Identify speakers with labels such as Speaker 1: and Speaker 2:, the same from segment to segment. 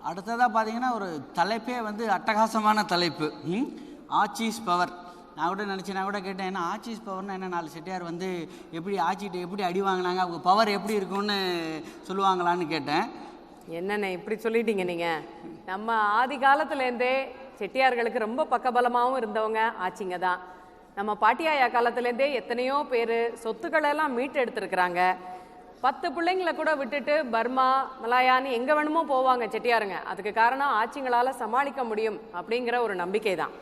Speaker 1: அடுத்ததாக பார்த்தீங்கன்னா ஒரு தலைப்பே வந்து அட்டகாசமான தலைப்பு, ஆட்சிஸ் பவர். நான் கூட நினச்சேன், நான் கூட கேட்டேன், ஏன்னா ஆட்சிஸ் பவர்னா என்ன, 4 செட்டியார் வந்து எப்படி ஆட்சிட்டு எப்படி அடி வாங்கினாங்க, அவங்க பவர் எப்படி இருக்கும்னு சொல்லுவாங்களான்னு கேட்டேன்.
Speaker 2: என்னென்ன இப்படி சொல்லிட்டீங்க நீங்கள்? நம்ம ஆதி காலத்துலேருந்தே செட்டியார்களுக்கு ரொம்ப பக்கபலமாகவும் இருந்தவங்க ஆட்சிங்க தான். நம்ம பாட்டியாயா காலத்துலேருந்தே எத்தனையோ பேர் சொத்துக்களெல்லாம் மீட்டு எடுத்துருக்குறாங்க. 10 பிள்ளைங்களை கூட விட்டுட்டு பர்மா மலாயான்னு எங்கே வேணுமோ போவாங்க செட்டியாருங்க. அதுக்கு காரணம் ஆட்சிங்களால் சமாளிக்க முடியும் அப்படிங்கிற ஒரு நம்பிக்கை தான்.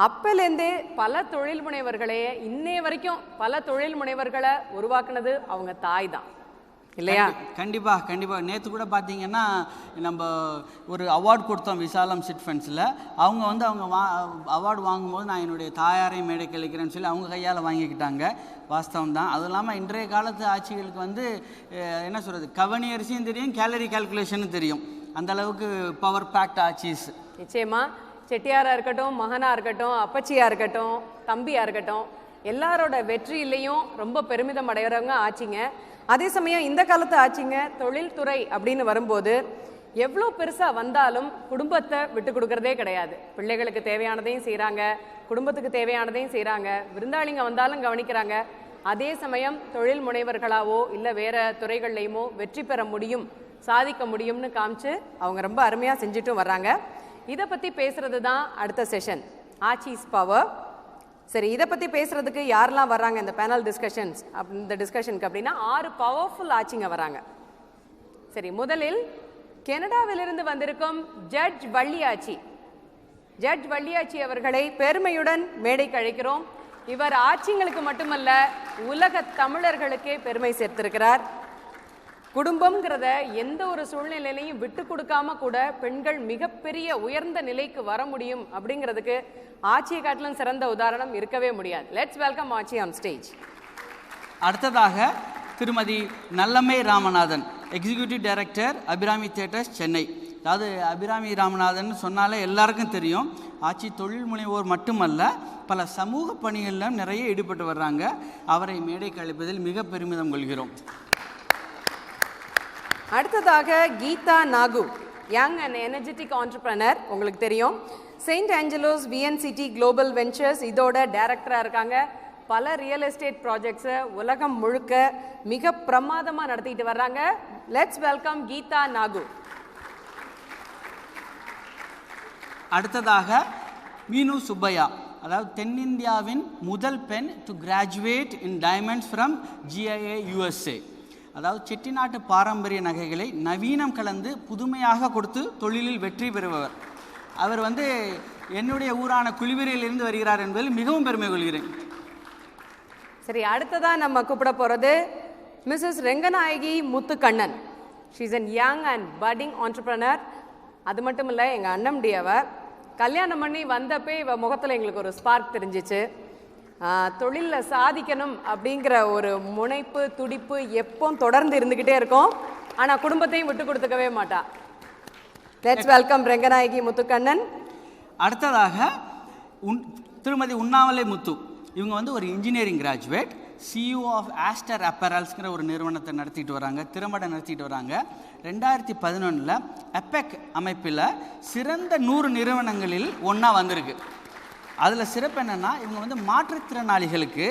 Speaker 2: அப்போலேருந்தே பல தொழில் முனைவர்களே இன்னைய வரைக்கும் பல தொழில் முனைவர்களை உருவாக்குனது அவங்க தாய் தான் இல்லையா?
Speaker 1: கண்டிப்பாக. நேற்று கூட பார்த்தீங்கன்னா நம்ம ஒரு அவார்டு கொடுத்தோம் விசாலம் சிட் ஃபண்ட்ஸில். அவங்க வந்து அவங்க அவார்டு வாங்கும்போது நான் என்னுடைய தாயாரையும் மேடை கழிக்கிறேன்னு சொல்லி அவங்க கையால் வாங்கிக்கிட்டாங்க. வாஸ்தவம் தான். அதுவும் இல்லாமல் இன்றைய காலத்து ஆட்சிகளுக்கு வந்து என்ன சொல்கிறது, கவனி அரிசியும் தெரியும், கேலரி கால்குலேஷனும் தெரியும். அந்தளவுக்கு பவர் பேக்ட் ஆட்சிஸ்.
Speaker 2: நிச்சயமாக செட்டியாராக இருக்கட்டும், மகனாக இருக்கட்டும், அப்பச்சியாக இருக்கட்டும், தம்பியாக இருக்கட்டும், எல்லாரோட வெற்றியிலையும் ரொம்ப பெருமிதம் அடைகிறவங்க ஆட்சிங்க. அதே சமயம் இந்த காலத்து ஆட்சிங்க தொழில்துறை அப்படின்னு வரும்போது எவ்வளோ பெருசாக வந்தாலும் குடும்பத்தை விட்டு கொடுக்கறதே கிடையாது. பிள்ளைகளுக்கு தேவையானதையும் செய்கிறாங்க, குடும்பத்துக்கு தேவையானதையும் செய்கிறாங்க, விருந்தாளிங்க வந்தாலும் கவனிக்கிறாங்க. அதே சமயம் தொழில் முனைவர்களாவோ இல்லை வேறு துறைகள்லையுமோ வெற்றி பெற முடியும், சாதிக்க முடியும்னு காமிச்சு அவங்க ரொம்ப அருமையாக செஞ்சுட்டும் வர்றாங்க. இதை பற்றி பேசுகிறது தான் அடுத்த செஷன், ஆட்சிஸ் பவர். சரி, இதை பற்றி பேசுகிறதுக்கு யாரெல்லாம் வர்றாங்க இந்த பேனல் டிஸ்கஷன்ஸ் இந்த டிஸ்கஷனுக்கு அப்படின்னா 6 பவர்ஃபுல் ஆட்சிங்க வராங்க. சரி, முதலில் கனடாவிலிருந்து வந்திருக்கும் ஜட்ஜ் வள்ளியாச்சி. ஜட்ஜ் வள்ளியாச்சி அவர்களை பெருமையுடன் மேடைக்கு அழைக்கிறோம். இவர் ஆட்சிங்களுக்கு மட்டுமல்ல உலக தமிழர்களுக்கே பெருமை சேர்த்திருக்கிறார். குடும்பம்ங்கிறத எந்த ஒரு சூழ்நிலையிலையும் விட்டு கொடுக்காம கூட பெண்கள் மிகப்பெரிய உயர்ந்த நிலைக்கு வர முடியும் அப்படிங்கிறதுக்கு ஆட்சியை காட்டிலும் சிறந்த உதாரணம் இருக்கவே முடியாது. Let's welcome Aachi on stage.
Speaker 1: அடுத்ததாக திருமதி Nallammai Ramanathan, executive director Abirami theatres Chennai. அதாவது அபிராமி ராமநாதன் சொன்னாலே எல்லாருக்கும் தெரியும். ஆட்சி தொழில் முனைவோர் மட்டுமல்ல, பல சமூக பணிகளிலும் நிறைய ஈடுபட்டு வர்றாங்க. அவரை மேடைக்கு அழைப்பதில் மிக பெருமிதம் கொள்கிறோம்.
Speaker 2: அடுத்ததாக Geetha Nagu, young and energetic entrepreneur. உங்களுக்கு தெரியும், Saint Angelo's VNCD global ventures இதோட டைரக்டராக இருக்காங்க. பல ரியல் எஸ்டேட் ப்ராஜெக்ட்ஸை உலகம் முழுக்க மிக பிரமாதமாக நடத்திட்டு வர்றாங்க. Let's welcome Geetha Nagu.
Speaker 1: அடுத்ததாக மீனு சுப்பையா, அதாவது தென்னிந்தியாவின் முதல் பெண் to graduate in diamonds from GIA USA. அதாவது செட்டிநாட்டு பாரம்பரிய நகைகளை நவீனம் கலந்து புதுமையாக கொடுத்து தொழிலில் வெற்றி பெறுபவர். அவர் வந்து என்னுடைய ஊரான குளிவிரையிலிருந்து வருகிறார் என்பதில் மிகவும் பெருமை கொள்கிறேன்.
Speaker 2: சரி, அடுத்ததாக நம்ம கூப்பிட போகிறது Mrs Ranganayaki Muthu Kannan. She is an young and budding entrepreneur. அது மட்டும் இல்லை, எங்கள் அண்ணம்டி அவ கல்யாணம் பண்ணி வந்தப்பே இவ முகத்தில் எங்களுக்கு ஒரு ஸ்பார்க் தெரிஞ்சிச்சு. தொழிலில் சாதிக்கணும் அப்படிங்கிற ஒரு முனைப்பு துடிப்பு எப்பவும் தொடர்ந்து இருந்துக்கிட்டே இருக்கும். ஆனால் குடும்பத்தையும் விட்டு கொடுத்துக்கவே மாட்டா. Let's welcome Ranganayaki Muthukannan.
Speaker 1: அடுத்ததாக திருமதி உண்ணாமலை முத்து. இவங்க வந்து ஒரு engineering graduate, CEO of Aster அப்பரல்ஸ்ங்கிற ஒரு நிறுவனத்தை நடத்திட்டு வராங்க, திறம்பட நடத்திட்டு வராங்க. 2011 அப்பெக் அமைப்பில் சிறந்த 100 நிறுவனங்களில் ஒன்றா வந்திருக்கு. அதில் சிறப்பு என்னென்னா, இவங்க வந்து மாற்றுத்திறனாளிகளுக்கு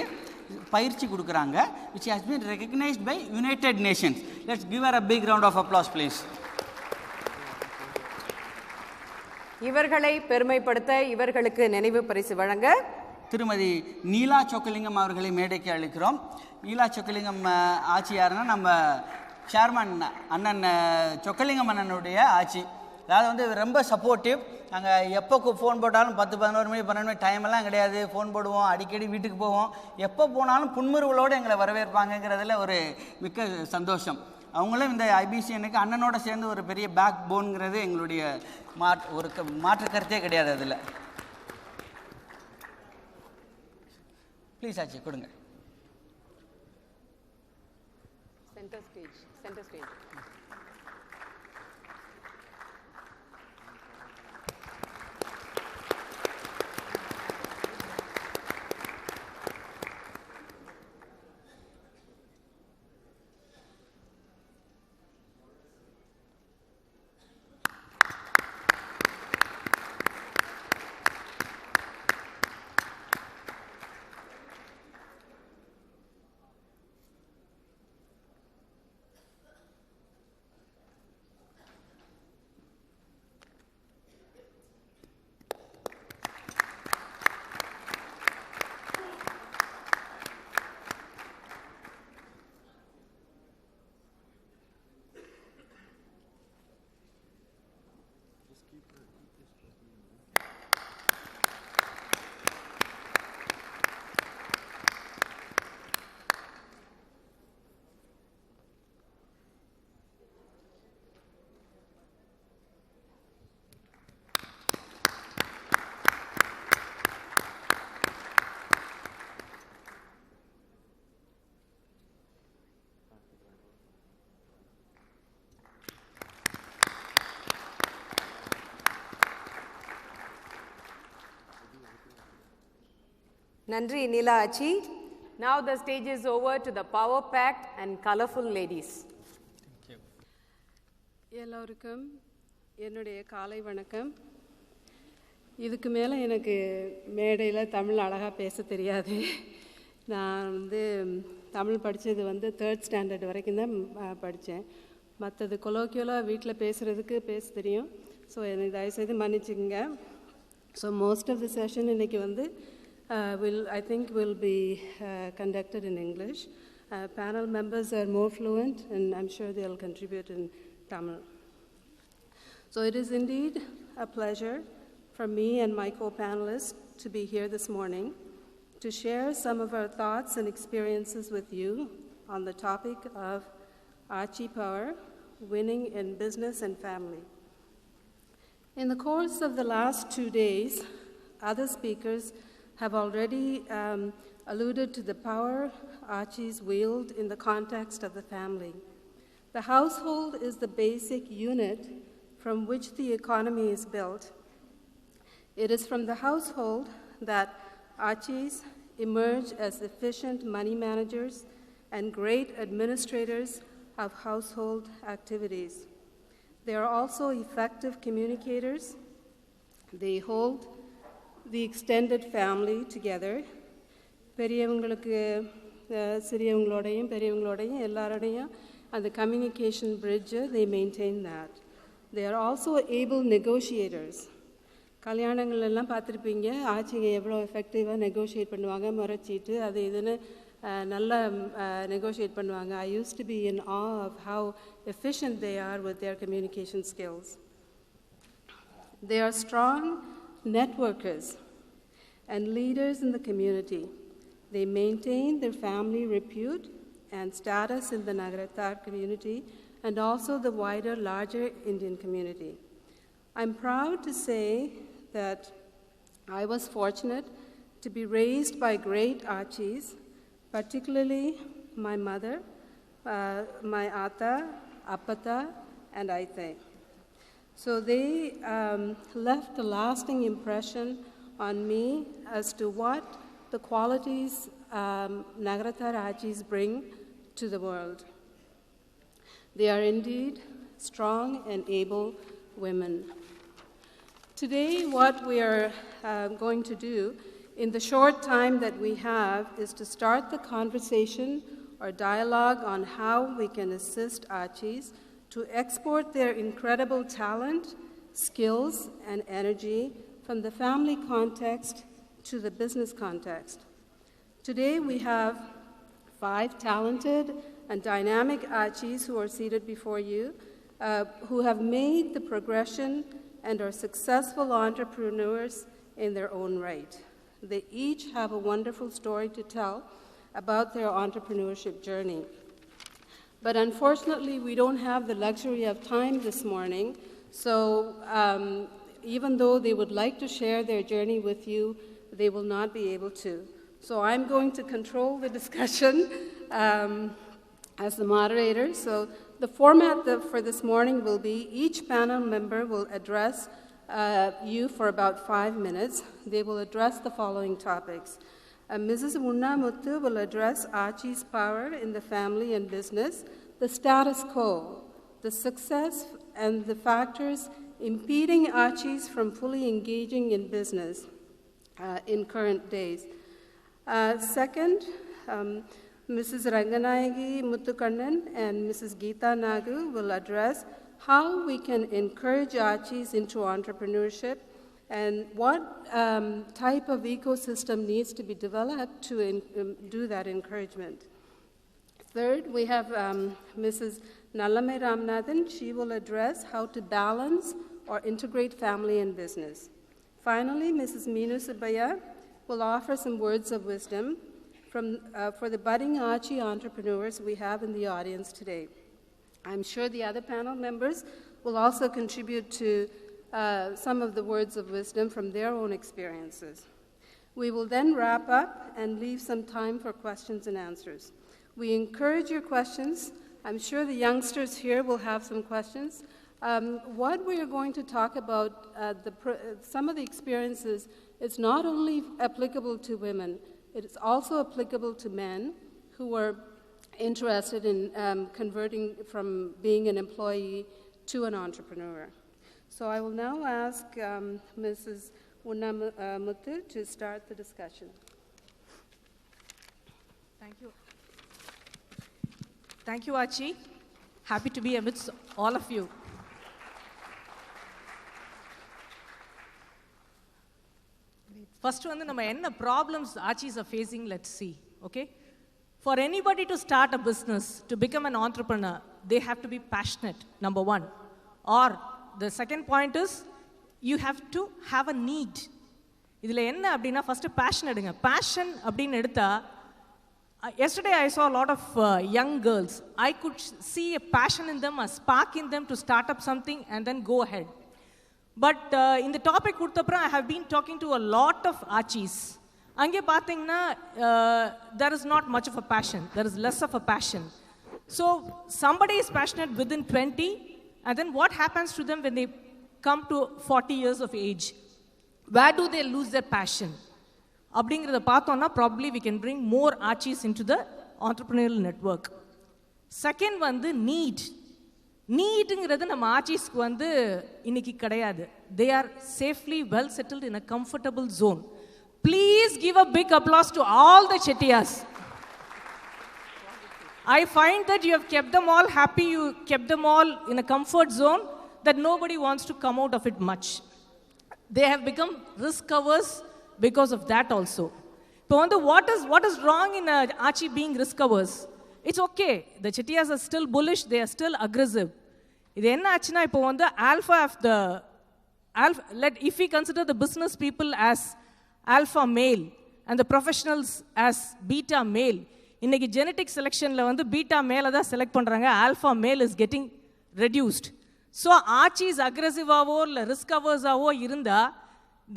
Speaker 1: பயிற்சி கொடுக்குறாங்க, which has been recognized by United Nations. Let's give her a big round of applause, please.
Speaker 2: இவர்களை பெருமைப்படுத்த இவர்களுக்கு நினைவு பரிசு வழங்க
Speaker 1: திருமதி நீலா சொக்கலிங்கம் அவர்களை மேடைக்கு அழைக்கிறோம். நீலா சொக்கலிங்கம் ஆட்சி யாருன்னா நம்ம சேர்மன் அண்ணன் சொக்கலிங்கம் அண்ணனுடைய ஆட்சி. அதாவது வந்து ரொம்ப சப்போர்ட்டிவ். நாங்கள் எப்போ ஃபோன் போட்டாலும் 10, 11 மணி 12 மணி டைமெல்லாம் கிடையாது. ஃபோன் போடுவோம், அடிக்கடி வீட்டுக்கு போவோம். எப்போ போனாலும் புன்முறுவலோடு எங்களை வரவேற்பாங்கங்கிறதுல ஒரு மிக்க சந்தோஷம். அவங்களும் இந்த IBCNக்கு அண்ணனோட சேர்ந்து ஒரு பெரிய பேக் போனுங்கிறது எங்களுடைய மாற்று கருத்தே கிடையாது. அதில் ப்ளீஸ் ஆச்சு கொடுங்க.
Speaker 2: Centre stage. Nandri Neela Achi. Now the stage is over to the power-packed and colorful ladies.
Speaker 1: Thank you.
Speaker 3: எல்லோருக்கும் என்னுடைய காலை வணக்கம். இதுக்கு மேலே எனக்கு மேடையில் தமிழ் அழகாக பேச தெரியாது. நான் தமிழ் படித்தது 3rd standard வரைக்கும் தான் படித்தேன். மற்றது கொலோக்கியலாக வீட்டில் பேச தெரியும். ஸோ எனக்கு தயவுசெய்து மன்னிச்சுக்கோங்க. So most of the session இன்றைக்கி will be conducted in English. Panel members are more fluent and I'm sure they'll contribute in Tamil. So it is indeed a pleasure for me and my co-panelists to be here this morning to share some of our thoughts and experiences with you on the topic of Achi power, winning in business and family. In the course of the last 2 days, other speakers have already alluded to the power Achi's wield in the context of the family. The household is the basic unit from which the economy is built. It is from the household that Achi's emerge as efficient money managers and great administrators of household activities. They are also effective communicators. They hold the extended family together. பெரியவங்களுக்கு சிறியவங்களோடையும் பெரியவங்களோடையும் எல்லாரோடையும் அந்த communication bridge, they maintain that. They are also able negotiators. கல்யாணங்கள்லாம் பார்த்துருப்பீங்க, ஆச்சிங்க எவ்வளோ எஃபெக்டிவாக negotiate பண்ணுவாங்க, முறைச்சிட்டு அது இதுன்னு நல்லா நெகோஷியேட் பண்ணுவாங்க. I used to be in awe of how efficient they are with their communication skills. They are strong networkers and leaders in the community. They maintain their family repute and status in the Nagarathar community and also the wider, larger Indian community. I'm proud to say that I was fortunate to be raised by great Achis, particularly my mother, my Ata, Appata, and Aite. So they left a lasting impression on me as to what the qualities Nagarathar Achis bring to the world. They are indeed strong and able women. Today, what we are going to do in the short time that we have is to start the conversation or dialogue on how we can assist Achis to export their incredible talent, skills, and energy from the family context to the business context. Today, we have 5 talented and dynamic Achis who are seated before you, who have made the progression and are successful entrepreneurs in their own right. They each have a wonderful story to tell about their entrepreneurship journey. But unfortunately, we don't have the luxury of time this morning, so even though they would like to share their journey with you, they will not be able to. So I'm going to control the discussion as the moderator. So the format for this morning will be each panel member will address you for about 5 minutes. They will address the following topics. Mrs. Muthu will address Achi's power in the family and business, the status quo, the success and the factors impeding Achis from fully engaging in business in current days. Second, Mrs. Ranganayaki, Muthu Kannan, and Mrs. Geetha Nagu will address how we can encourage Achis into entrepreneurship and what type of ecosystem needs to be developed to do that encouragement. Third, we have Mrs. Nallammai Ramanathan. She will address how to balance or integrate family and business. Finally, Mrs. Meenu Subbiah will offer some words of wisdom for the budding Achi entrepreneurs we have in the audience today. I'm sure the other panel members will also contribute to some of the words of wisdom from their own experiences. We will then wrap up and leave some time for questions and answers. We encourage your questions. I'm sure the youngsters here will have some questions. What we are going to talk about, some of the experiences, it's not only applicable to women. It is also applicable to men who are interested in converting from being an employee to an entrepreneur. So I will now ask Mrs. Muthu to start the discussion.
Speaker 4: Thank you. Thank you, Achi. Happy to be amidst all of you. First one, the problems Achis are facing, let's see, okay? For anybody to start a business, to become an entrepreneur, they have to be passionate, number one. Or the second point is, you have to have a need. Idhila enna appadina first passion edunga. Passion appadinu edutha, yesterday I saw a lot of young girls. I could see a passion in them, a spark in them to start up something and then go ahead. But in the topic kuduthapra, I have been talking to a lot of Achis. Ange pathina, there is not much of a passion. There is less of a passion. So somebody is passionate within 20, and then what happens to them when they come to 40 years of age? Where do they lose their passion? அப்படிங்கிறத பார்த்தோம்னா probably we can bring more Achis into the entrepreneurial network. Second வந்து நீட்ங்கிறது நம்ம ஆச்சிஸ்க்கு வந்து இன்னைக்கு கிடையாது. They are safely well settled in a comfortable zone. Please give a big applause to all the Chettiars. I find that you have kept them all happy, you kept them all in a comfort zone that nobody wants to come out of it much. They have become risk averse because of that also. So what is wrong in Achi being risk averse? It's okay. The Chettiars are still bullish, they are still aggressive. இது என்ன ஆச்சுன்னா இப்போ வந்து if we consider the business people as alpha male and the professionals as beta male, இன்னைக்கு genetic selectionல வந்து beta male தான் select பண்றாங்க, alpha male is getting reduced. So Achis aggressive-ஆவோ இல்லை risk averse-ஆவோ இருந்தா,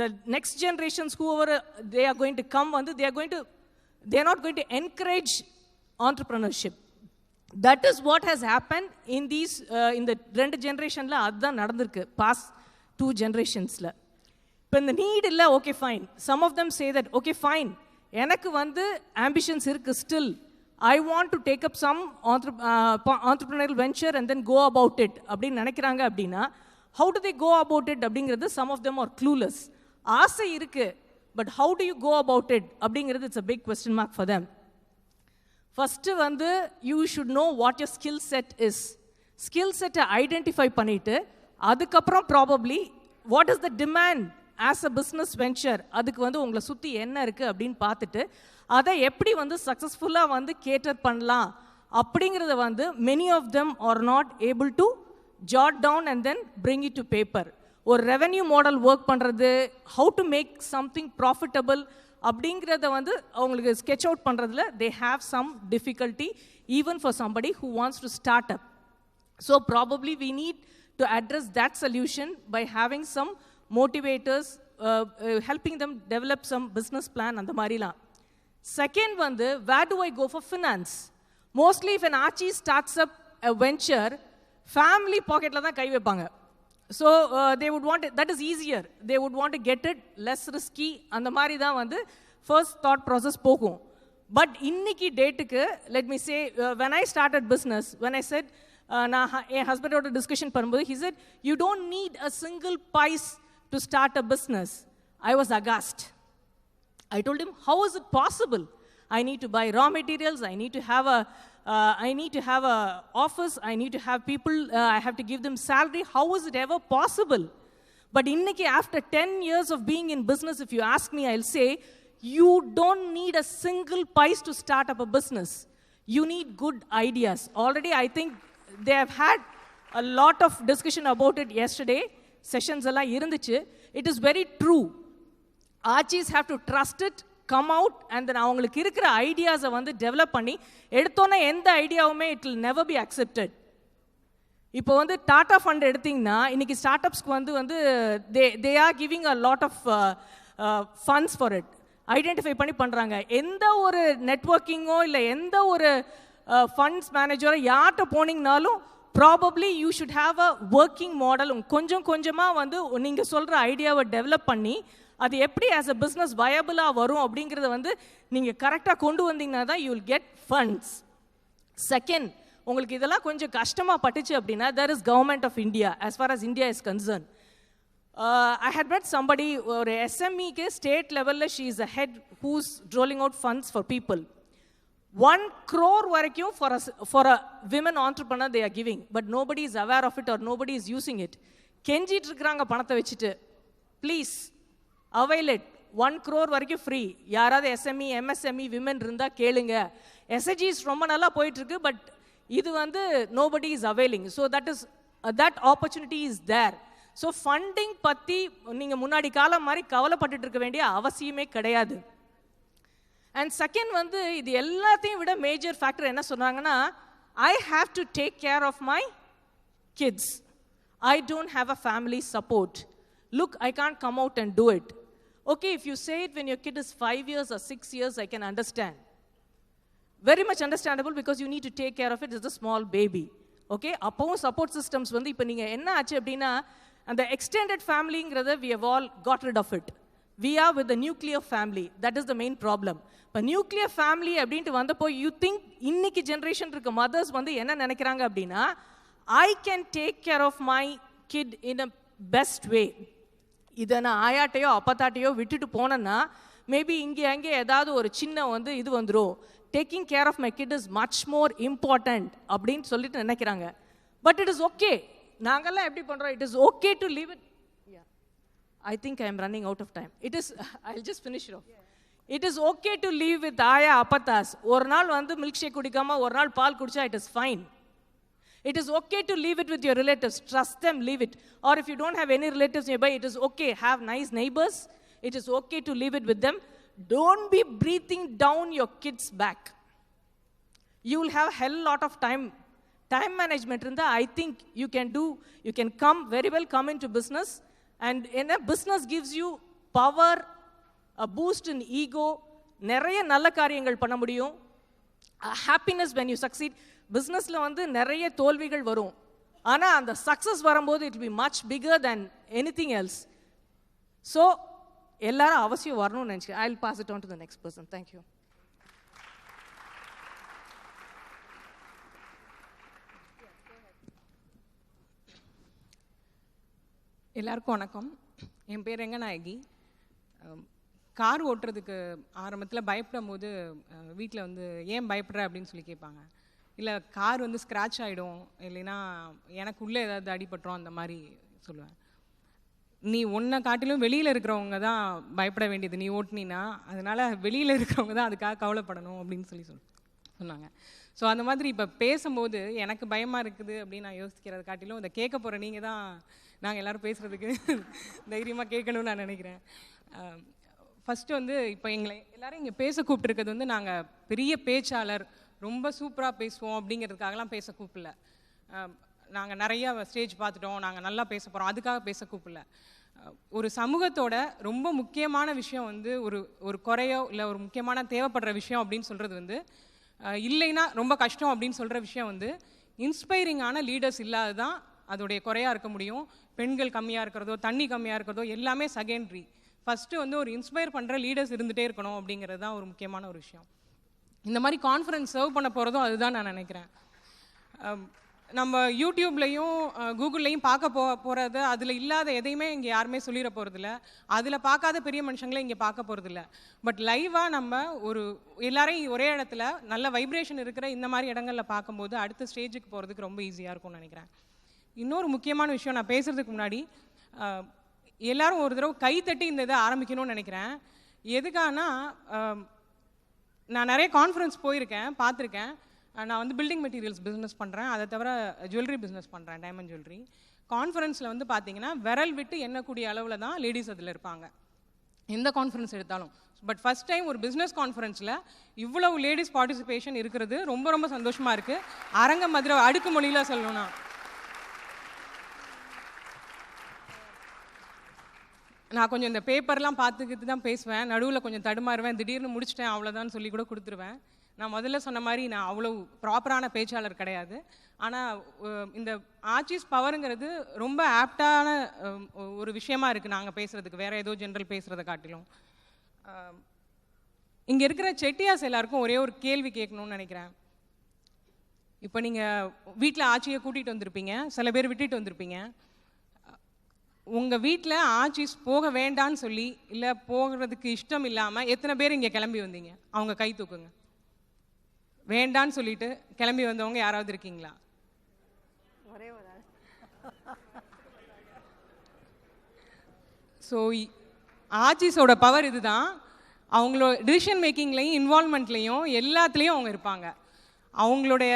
Speaker 4: the next generations, whoever they are going to come, they are not going to encourage entrepreneurship. That is what has happened in the ரெண்டு generationல அதுதான் நடந்திருக்கு past 2 generationsல. இப்போ இந்த need இல்லை, okay fine. Some of them say that okay fine, எனக்கு வந்து ambitions இருக்கு still. I want to take up some entrepreneurial venture and then go about it அப்படின்னு நினைக்கிறாங்க அப்படின்னா, how do they go about it அப்படிங்கிறது some of them are clueless. ஆசை இருக்கு, but how do you go about it அப்படிங்கிறது it's a big question mark for them. First வந்து you should know what your skill set is. Skill set identify பண்ணிட்டு அதுக்கப்புறம் probably what is the demand as a business venture, அதுக்கு வந்து உங்களை சுற்றி என்ன இருக்குது அப்படின்னு பார்த்துட்டு அதை எப்படி வந்து சக்ஸஸ்ஃபுல்லாக வந்து கேட்டர் பண்ணலாம் அப்படிங்கிறத வந்து many of them are not able to jot down and then bring it to paper. ஒரு ரெவென்யூ மாடல் ஒர்க் பண்ணுறது, how to make something profitable அப்படிங்கிறத வந்து அவங்களுக்கு sketch out பண்ணுறதுல they have some difficulty even for somebody who wants to start up. So probably we need to address that solution by having some motivators, helping them develop some business plan and the marilam. Second வந்து, where do I go for finance? Mostly if an Achi starts up a venture, family pocketla தான் கை வைப்பாங்க. So they would want it, that is easier. They would want to get it less risky. அந்த மாதிரி தான் வந்து first thought process போகும். But இன்னைக்கு டேட்டுக்கு, let me say, when I started business, when I said, நான் என் ஹஸ்பண்டோட டிஸ்கஷன் பண்ணும்போது, he said, you don't need a single pice to start a business. I was aghast. I told him, how is it possible? I need to buy raw materials, I need to have a office, I need to have people, I have to give them salary. How is it ever possible? But inniki, after 10 years of being in business, if you ask me, I'll say, you don't need a single pice to start up a business. You need good ideas. Already, I think they have had a lot of discussion about it yesterday. Sessions எல்லாம் இருந்துச்சு. It is very true. Achis have to trust it, come out, and then அவங்களுக்கு இருக்கிற ஐடியாஸை வந்து develop பண்ணி எடுத்தோன்னே எந்த ஐடியாவுமே it will never be accepted. இப்போ வந்து டாடா ஃபண்ட் எடுத்தீங்கன்னா இன்னைக்கு ஸ்டார்ட் அப்ஸ்க்கு வந்து they are giving a lot of funds for it. Identify பண்ணி பண்ணுறாங்க. எந்த ஒரு நெட்வொர்க்கிங்கோ இல்லை எந்த ஒரு ஃபண்ட்ஸ் மேனேஜரோ யார்கிட்ட போனீங்கனாலும் probably you should have a working model. கொஞ்சம் கொஞ்சமாக வந்து நீங்கள் சொல்கிற ஐடியாவை டெவலப் பண்ணி அது எப்படி ஆஸ் அ பிஸ்னஸ் வயபிளாக வரும் அப்படிங்கிறத வந்து நீங்கள் கரெக்டாக கொண்டு வந்தீங்கன்னா தான் you will get funds. Second, உங்களுக்கு இதெல்லாம் கொஞ்சம் கஷ்டமாக பட்டுச்சு அப்படின்னா there is government of India as far as India is concerned. I had met somebody, ஒரு SMEக்கு ஸ்டேட் லெவலில் she is a head who's rolling out funds for people. 1 crore வரைக்கும் for a women entrepreneur they are giving, but nobody is aware of it or nobody is using it. கெஞ்சிட்டு இருக்கிறாங்க பணத்தை வச்சுட்டு. Please avail it. 1 crore வரைக்கும் free. யாராவது SME MSME women இருந்தால் கேளுங்க. SHGs ரொம்ப நல்லா போயிட்டுருக்கு, பட் இது வந்து nobody is availing. So that opportunity is there. So funding பற்றி நீங்கள் முன்னாடி காலம் மாதிரி கவலைப்பட்டுட்டு இருக்க வேண்டிய அவசியமே கிடையாது. அண்ட் செகண்ட் வந்து இது எல்லாத்தையும் விட மேஜர் ஃபேக்டர் என்ன சொன்னாங்கன்னா, I have to take care of my kids. I don't have a family support. Look, I can't come out and do it. Okay, if you say it when your kid is 5 years or 6 years, I can understand. Very much understandable because you need to take care of it. It's a small baby. Okay, அப்பவும் support systems வந்து இப்போ நீங்கள் என்ன ஆச்சு அப்படின்னா, அந்த extended familyங்கிறத we have all got rid of it. We are with the nuclear family. That is the main problem. இப்போ nuclear family அப்படின்ட்டு வந்தப்போ you think இன்னைக்கு ஜென்ரேஷன் இருக்க மதர்ஸ் வந்து என்ன நினைக்கிறாங்க அப்படின்னா, I can take care of my kid in a best way. இதை நான் ஆயாட்டையோ அப்பத்தாட்டையோ விட்டுட்டு போனேன்னா மேபி இங்கே அங்கே ஏதாவது ஒரு சின்ன வந்து இது வந்துடும். Taking care of my kid is much more important அப்படின்னு சொல்லிட்டு நினைக்கிறாங்க. But it is okay. நாங்கள்லாம் எப்படி பண்ணுறோம்? It is okay to leave it. I think I am running out of time. It is I just finish it off. It is okay to leave with ஆயா அப்பத்தாஸ். ஒரு நாள் வந்து milk shake குடிக்காமல் ஒரு நாள் பால் குடிச்சா it is fine. It is okay to leave it with your relatives. Trust them, leave it. Or if you don't have any relatives nearby, it is okay. Have nice neighbors. It is okay to leave it with them. Don't be breathing down your kids' back. You will have a hell lot of time management. I think you can come very well come into business. And in a business gives you power, a boost in ego. நிறைய நல்ல காரியங்கள் பண்ண முடியும். Happiness when you succeed. பிஸ்னஸில் வந்து நிறைய தோல்விகள் வரும், ஆனால் அந்த சக்ஸஸ் வரும்போது it be much bigger than anything else. So எல்லாரும் அவசியம் வரணும்னு நினச்சிக்கிறேன். I will pass it on to the next person. Thank you.
Speaker 5: எல்லாருக்கும் வணக்கம். என் பேர் ரங்கநாயகி. கார் ஓட்டுறதுக்கு ஆரம்பத்தில் பயப்படும் போது வீட்டில் வந்து ஏன் பயப்படுற அப்படின்னு சொல்லி கேட்பாங்க. இல்லை கார் வந்து ஸ்க்ராட்ச் ஆகிடும், இல்லைன்னா எனக்குள்ளே ஏதாவது அடிபட்டுரும், அந்த மாதிரி சொல்லுவேன். நீ ஒன்றை காட்டிலும் வெளியில் இருக்கிறவங்க தான் பயப்பட வேண்டியது நீ ஓட்டுனீன்னா, அதனால் வெளியில் இருக்கிறவங்க தான் அதுக்காக கவலைப்படணும் அப்படின்னு சொல்லி சொன்னாங்க. ஸோ அந்த மாதிரி இப்போ பேசும்போது எனக்கு பயமாக இருக்குது அப்படின்னு நான் யோசிக்கிறத காட்டிலும் இதை கேட்க போகிற நீங்கள் தான் நாங்கள் எல்லோரும் பேசுகிறதுக்கு தைரியமாக கேட்கணும்னு நான் நினைக்கிறேன். ஃபஸ்ட்டு வந்து இப்போ எங்களை எல்லோரும் இங்கே பேச கூப்பிட்டுருக்கிறது வந்து நாங்கள் பெரிய பேச்சாளர், ரொம்ப சூப்பராக பேசுவோம் அப்படிங்கிறதுக்காகலாம் பேச கூப்பிடல. நாங்கள் நிறையா ஸ்டேஜ் பார்த்துட்டோம், நாங்கள் நல்லா பேச போகிறோம், அதுக்காக பேச கூப்பிடல. ஒரு சமூகத்தோட ரொம்ப முக்கியமான விஷயம் வந்து ஒரு குறையோ இல்லை ஒரு முக்கியமான தேவைப்படுற விஷயம் அப்படின்னு சொல்கிறது வந்து இல்லைன்னா ரொம்ப கஷ்டம் அப்படின்னு சொல்கிற விஷயம் வந்து இன்ஸ்பைரிங்கான லீடர்ஸ் இல்லாது தான் அதோடைய குறையாக இருக்க முடியும். பெண்கள் கம்மியாக இருக்கிறதோ தண்ணி கம்மியாக இருக்கிறதோ எல்லாமே செகண்டரி. ஃபஸ்ட்டு வந்து ஒரு இன்ஸ்பயர் பண்ணுற லீடர்ஸ் இருந்துகிட்டே இருக்கணும் அப்படிங்கிறது தான் ஒரு முக்கியமான ஒரு விஷயம். இந்த மாதிரி கான்ஃபரன்ஸ் சர்வ் பண்ண போகிறதும் அதுதான் நான் நினைக்கிறேன். நம்ம யூடியூப்லேயும் கூகுள்லேயும் பார்க்க போகிறது அதில் இல்லாத எதையுமே இங்கே யாருமே சொல்லிட போகிறதில்ல, அதில் பார்க்காத பெரிய மனுஷங்களே இங்கே பார்க்க போகிறதில்ல. பட் லைவாக நம்ம எல்லாரையும் ஒரே இடத்துல நல்ல வைப்ரேஷன் இருக்கிற இந்த மாதிரி இடங்களில் பார்க்கும்போது அடுத்த ஸ்டேஜுக்கு போகிறதுக்கு ரொம்ப ஈஸியாக இருக்கும்னு நினைக்கிறேன். இன்னொரு முக்கியமான விஷயம், நான் பேசுகிறதுக்கு முன்னாடி எல்லோரும் ஒரு தடவை கைத்தட்டி இந்த இதை ஆரம்பிக்கணும்னு நினைக்கிறேன். எதுக்கானா, நான் நிறைய கான்ஃபரன்ஸ் போயிருக்கேன், பார்த்துருக்கேன். நான் வந்து பில்டிங் மெட்டீரியல்ஸ் பிஸ்னஸ் பண்ணுறேன், அதை தவிர ஜுவல்லரி பிஸ்னஸ் பண்ணுறேன், டைமண்ட் ஜுவல்லரி. கான்ஃபரன்ஸில் வந்து பார்த்தீங்கன்னா விரல் விட்டு எண்ணக்கூடிய அளவில் தான் லேடிஸ் அதில் இருப்பாங்க எந்த கான்ஃபரன்ஸ் எடுத்தாலும். பட் ஃபஸ்ட் டைம் ஒரு பிஸ்னஸ் கான்ஃபரன்ஸில் இவ்வளவு லேடிஸ் பார்ட்டிசிபேஷன் இருக்கிறது ரொம்ப ரொம்ப சந்தோஷமாக இருக்குது. அரங்க மதுரை அடுக்கு மொழியில் சொல்லணும்னா நான் கொஞ்சம் இந்த பேப்பர்லாம் பார்த்துக்கிட்டு தான் பேசுவேன், நடுவில் கொஞ்சம் தடுமாறுவேன், திடீர்னு முடிச்சிட்டேன் அவ்வளோதான் சொல்லி கூட கொடுத்துருவேன். நான் முதல்ல சொன்ன மாதிரி நான் அவ்வளோ ப்ராப்பரான பேச்சாளர் கிடையாது. ஆனால் இந்த ஆச்சிஸ் பவருங்கிறது ரொம்ப ஆப்டான ஒரு விஷயமா இருக்குது நாங்கள் பேசுகிறதுக்கு, வேறு ஏதோ ஜென்ரல் பேசுகிறத காட்டிலும். இங்கே இருக்கிற செட்டியார்ஸ் எல்லாருக்கும் ஒரே ஒரு கேள்வி கேட்கணும்னு நினைக்கிறேன். இப்போ நீங்கள் வீட்டில் ஆச்சியை கூட்டிகிட்டு வந்திருப்பீங்க, சில பேர் விட்டுட்டு வந்திருப்பீங்க. உங்கள் வீட்டில் ஆச்சிஸ் போக வேண்டான்னு சொல்லி இல்லை போகிறதுக்கு இஷ்டம் இல்லாமல் எத்தனை பேர் இங்கே கிளம்பி வந்தீங்க? அவங்க கை தூக்குங்க. வேண்டான்னு சொல்லிட்டு கிளம்பி வந்தவங்க யாராவது இருக்கீங்களா?
Speaker 2: ஒரே ஒரு ஆள்.
Speaker 5: ஸோ ஆச்சிஸோட பவர் இதுதான். அவங்களோட டிசிஷன் மேக்கிங்லேயும் இன்வால்மெண்ட்லேயும் எல்லாத்துலேயும் அவங்க இருப்பாங்க. அவங்களுடைய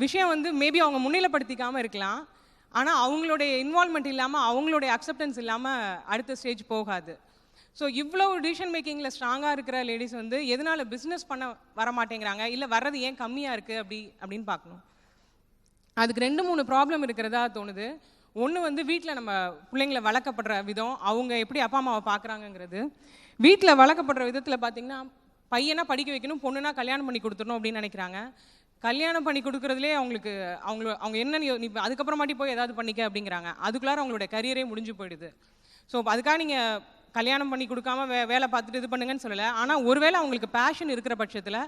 Speaker 5: விஷயம் வந்து மேபி அவங்க முன்னிலைப்படுத்திக்காமல் இருக்கலாம், ஆனால் அவங்களுடைய இன்வால்மெண்ட் இல்லாமல், அவங்களுடைய அக்செப்டன்ஸ் இல்லாமல் அடுத்த ஸ்டேஜ் போகாது. ஸோ இவ்வளோ டிசிஷன் மேக்கிங்கில் ஸ்ட்ராங்காக இருக்கிற லேடிஸ் வந்து எதனால் பிஸ்னஸ் பண்ண வர மாட்டேங்கிறாங்க, இல்லை வர்றது ஏன் கம்மியாக இருக்குது அப்படின்னு பார்க்கணும். அதுக்கு 2-3 ப்ராப்ளம் இருக்கிறதா தோணுது. ஒன்று வந்து வீட்டில் நம்ம பிள்ளைங்களை வளர்க்கப்படுற விதம், அவங்க எப்படி அப்பா அம்மாவை பார்க்குறாங்கங்கிறது. வீட்டில் வளர்க்கப்படுற விதத்தில் பார்த்திங்கன்னா, பையனா படிக்க வைக்கணும், பொண்ணுனா கல்யாணம் பண்ணி கொடுத்துடணும் அப்படின்னு நினைக்கிறாங்க. கல்யாணம் பண்ணி கொடுக்குறதுலே அவங்க என்ன நீ அதுக்கப்புறமாட்டி போய் ஏதாவது பண்ணிக்க அப்படிங்கிறாங்க. அதுக்குள்ளார அவங்களோட கரியரே முடிஞ்சு போயிடுது. ஸோ அதுக்காக நீங்கள் கல்யாணம் பண்ணி கொடுக்காம வேலை பார்த்துட்டு இது பண்ணுங்கன்னு சொல்லலை. ஆனால் ஒருவேளை அவங்களுக்கு பேஷன் இருக்கிற பட்சத்தில்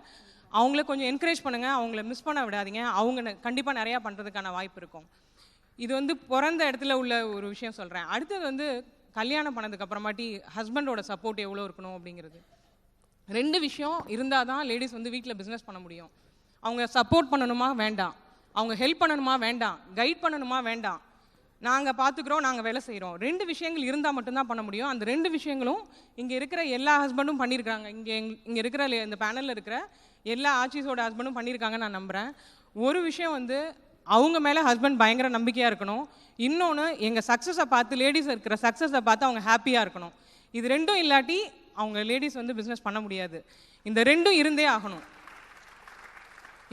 Speaker 5: அவங்கள கொஞ்சம் என்கரேஜ் பண்ணுங்கள், அவங்கள மிஸ் பண்ண விடாதீங்க. அவங்க கண்டிப்பாக நிறையா பண்ணுறதுக்கான வாய்ப்பு இருக்கும். இது வந்து பிறந்த இடத்துல உள்ள ஒரு விஷயம் சொல்கிறேன். அடுத்தது வந்து கல்யாணம் பண்ணதுக்கு அப்புறமாட்டி ஹஸ்பண்டோட சப்போர்ட் எவ்வளோ இருக்கணும் அப்படிங்கிறது. 2 விஷயம் இருந்தால் தான் லேடிஸ் வந்து வீட்டில் பிஸ்னஸ் பண்ண முடியும். அவங்க சப்போர்ட் பண்ணணுமா வேண்டாம், அவங்க ஹெல்ப் பண்ணணுமா வேண்டாம், கைட் பண்ணணுமா வேண்டாம், நாங்கள் பார்த்துக்குறோம், நாங்கள் வேலை செய்கிறோம். 2 விஷயங்கள் இருந்தால் மட்டும்தான் பண்ண முடியும். அந்த 2 விஷயங்களும் இங்கே இருக்கிற எல்லா ஹஸ்பண்டும் பண்ணியிருக்காங்க. இங்கே இருக்கிற இந்த பேனலில் இருக்கிற எல்லா ஆச்சிஸோட ஹஸ்பண்டும் பண்ணியிருக்காங்கன்னு நான் நம்புகிறேன். ஒரு விஷயம் வந்து அவங்க மேலே ஹஸ்பண்ட் பயங்கர நம்பிக்கையாக இருக்கணும். இன்னொன்று, எங்கள் சக்ஸஸை பார்த்து, லேடிஸ் இருக்கிற சக்ஸஸை பார்த்து அவங்க ஹாப்பியாக இருக்கணும். இது 2ம் இல்லாட்டி அவங்க லேடிஸ் வந்து பிஸ்னஸ் பண்ண முடியாது. இந்த 2ம் இருந்தே ஆகணும்.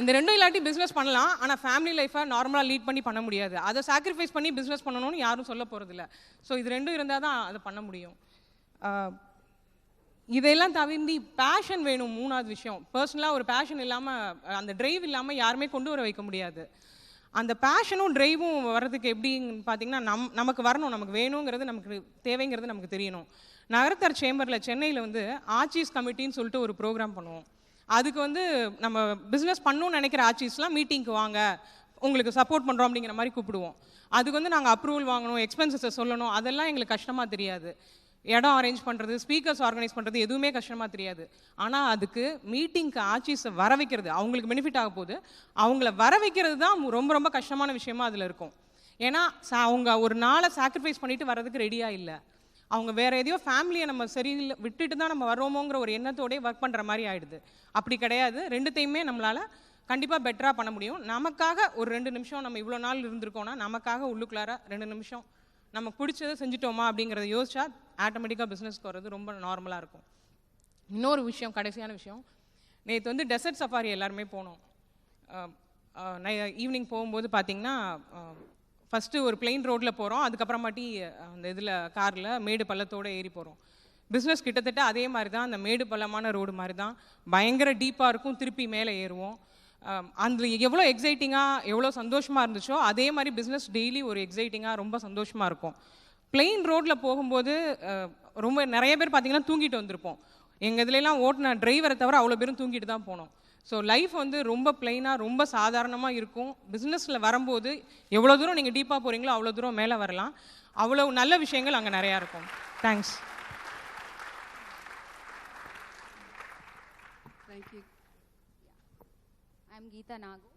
Speaker 5: இந்த 2ம் இல்லாட்டி பிஸ்னஸ் பண்ணலாம், ஆனால் ஃபேமிலி லைஃப்பை நார்மலாக லீட் பண்ண முடியாது. அதை சாக்ரிஃபைஸ் பண்ணி பிஸ்னஸ் பண்ணணும்னு யாரும் சொல்ல போகிறதில்ல. ஸோ இது 2ம் இருந்தால் தான் அதை பண்ண முடியும். இதெல்லாம் தவிர்த்து பேஷன் வேணும். 3வது விஷயம், பர்சனலாக ஒரு பேஷன் இல்லாமல், அந்த ட்ரைவ் இல்லாமல் யாருமே கொண்டு வர வைக்க முடியாது. அந்த பேஷனும் ட்ரைவும் வர்றதுக்கு எப்படின்னு பார்த்தீங்கன்னா, நமக்கு வரணும், நமக்கு வேணுங்கிறது, நமக்கு தேவைங்கிறது நமக்கு தெரியணும். நகரத்தார் சேம்பரில் சென்னையில் வந்து ஆச்சிஸ் கமிட்டின்னு சொல்லிட்டு ஒரு ப்ரோக்ராம் பண்ணுவோம். அதுக்கு வந்து நம்ம பிஸ்னஸ் பண்ணணும்னு நினைக்கிற ஆச்சிஸ்லாம் மீட்டிங்க்கு வாங்க, உங்களுக்கு சப்போர்ட் பண்ணுறோம் அப்படிங்கிற மாதிரி கூப்பிடுவோம். அதுக்கு வந்து நாங்கள் அப்ரூவல் வாங்கணும், எக்ஸ்பென்சஸை சொல்லணும், அதெல்லாம் எங்களுக்கு கஷ்டமாக தெரியாது. இடம் அரேஞ்ச் பண்ணுறது, ஸ்பீக்கர்ஸ் ஆர்கனைஸ் பண்ணுறது எதுவுமே கஷ்டமாக தெரியாது. ஆனால் அதுக்கு மீட்டிங்க்கு ஆச்சிஸை வர வைக்கிறது, அவங்களுக்கு பெனிஃபிட் ஆக போகுது, அவங்கள வர வைக்கிறது தான் ரொம்ப ரொம்ப கஷ்டமான விஷயமா அதில் இருக்கும். ஏன்னா அவங்க ஒரு நாளை சாக்ரிஃபைஸ் பண்ணிவிட்டு வர்றதுக்கு ரெடியாக இல்லை. அவங்க வேறு எதையோ ஃபேமிலியை நம்ம சரியில்லை விட்டுட்டு தான் நம்ம வரோமோங்கிற ஒரு எண்ணத்தோடய ஒர்க் பண்ணுற மாதிரி ஆகிடுது. அப்படி கிடையாது. 2த்தையுமே நம்மளால் கண்டிப்பாக பெட்டராக பண்ண முடியும். நமக்காக ஒரு 2 நிமிஷம், நம்ம இவ்வளோ நாள் இருந்திருக்கோன்னா நமக்காக உள்ளுக்குள்ளார 2 நிமிஷம் நமக்கு பிடிச்சதை செஞ்சுட்டோமா அப்படிங்கிறத யோசிச்சா ஆட்டோமேட்டிக்காக பிஸ்னஸ்க்கு வர்றது ரொம்ப நார்மலாக இருக்கும். இன்னொரு விஷயம், கடைசியான விஷயம், நேற்று வந்து டெசர்ட் சஃபாரி எல்லாருமே போனோம். ஈவினிங் போகும்போது பார்த்திங்கன்னா, ஃபஸ்ட்டு ஒரு பிளெயின் ரோட்டில் போகிறோம், அதுக்கப்புறமாட்டி அந்த இதில் காரில் மேடு பள்ளத்தோடு ஏறி போகிறோம். பிஸ்னஸ் கிட்டத்தட்ட அதே மாதிரி தான், அந்த மேடு பள்ளமான ரோடு மாதிரி தான், பயங்கர டீப்பாக இருக்கும், திருப்பி மேலே ஏறுவோம். அந்த எவ்வளோ எக்ஸைட்டிங்காக எவ்வளோ சந்தோஷமாக இருந்துச்சோ அதே மாதிரி பிஸ்னஸ் டெய்லி ஒரு எக்ஸைட்டிங்காக ரொம்ப சந்தோஷமாக இருக்கும். பிளெயின் ரோட்டில் போகும்போது ரொம்ப நிறைய பேர் பார்த்திங்கன்னா தூங்கிட்டு வந்திருப்போம். எங்கள் இதுலலாம் ஓட்டின டிரைவரை தவிர அவ்வளோ பேரும் தூங்கிட்டு தான் போனோம். ஸோ லைஃப் வந்து ரொம்ப பிளெயினாக ரொம்ப சாதாரணமாக இருக்கும். பிஸ்னஸில் வரும்போது எவ்வளோ தூரம் நீங்கள் டீப்பாக போகிறீங்களோ அவ்வளோ தூரம் மேலே வரலாம். அவ்வளோ நல்ல விஷயங்கள் அங்கே நிறையா இருக்கும். Thanks.
Speaker 3: Thank you.
Speaker 6: I'm Geetha Nagu.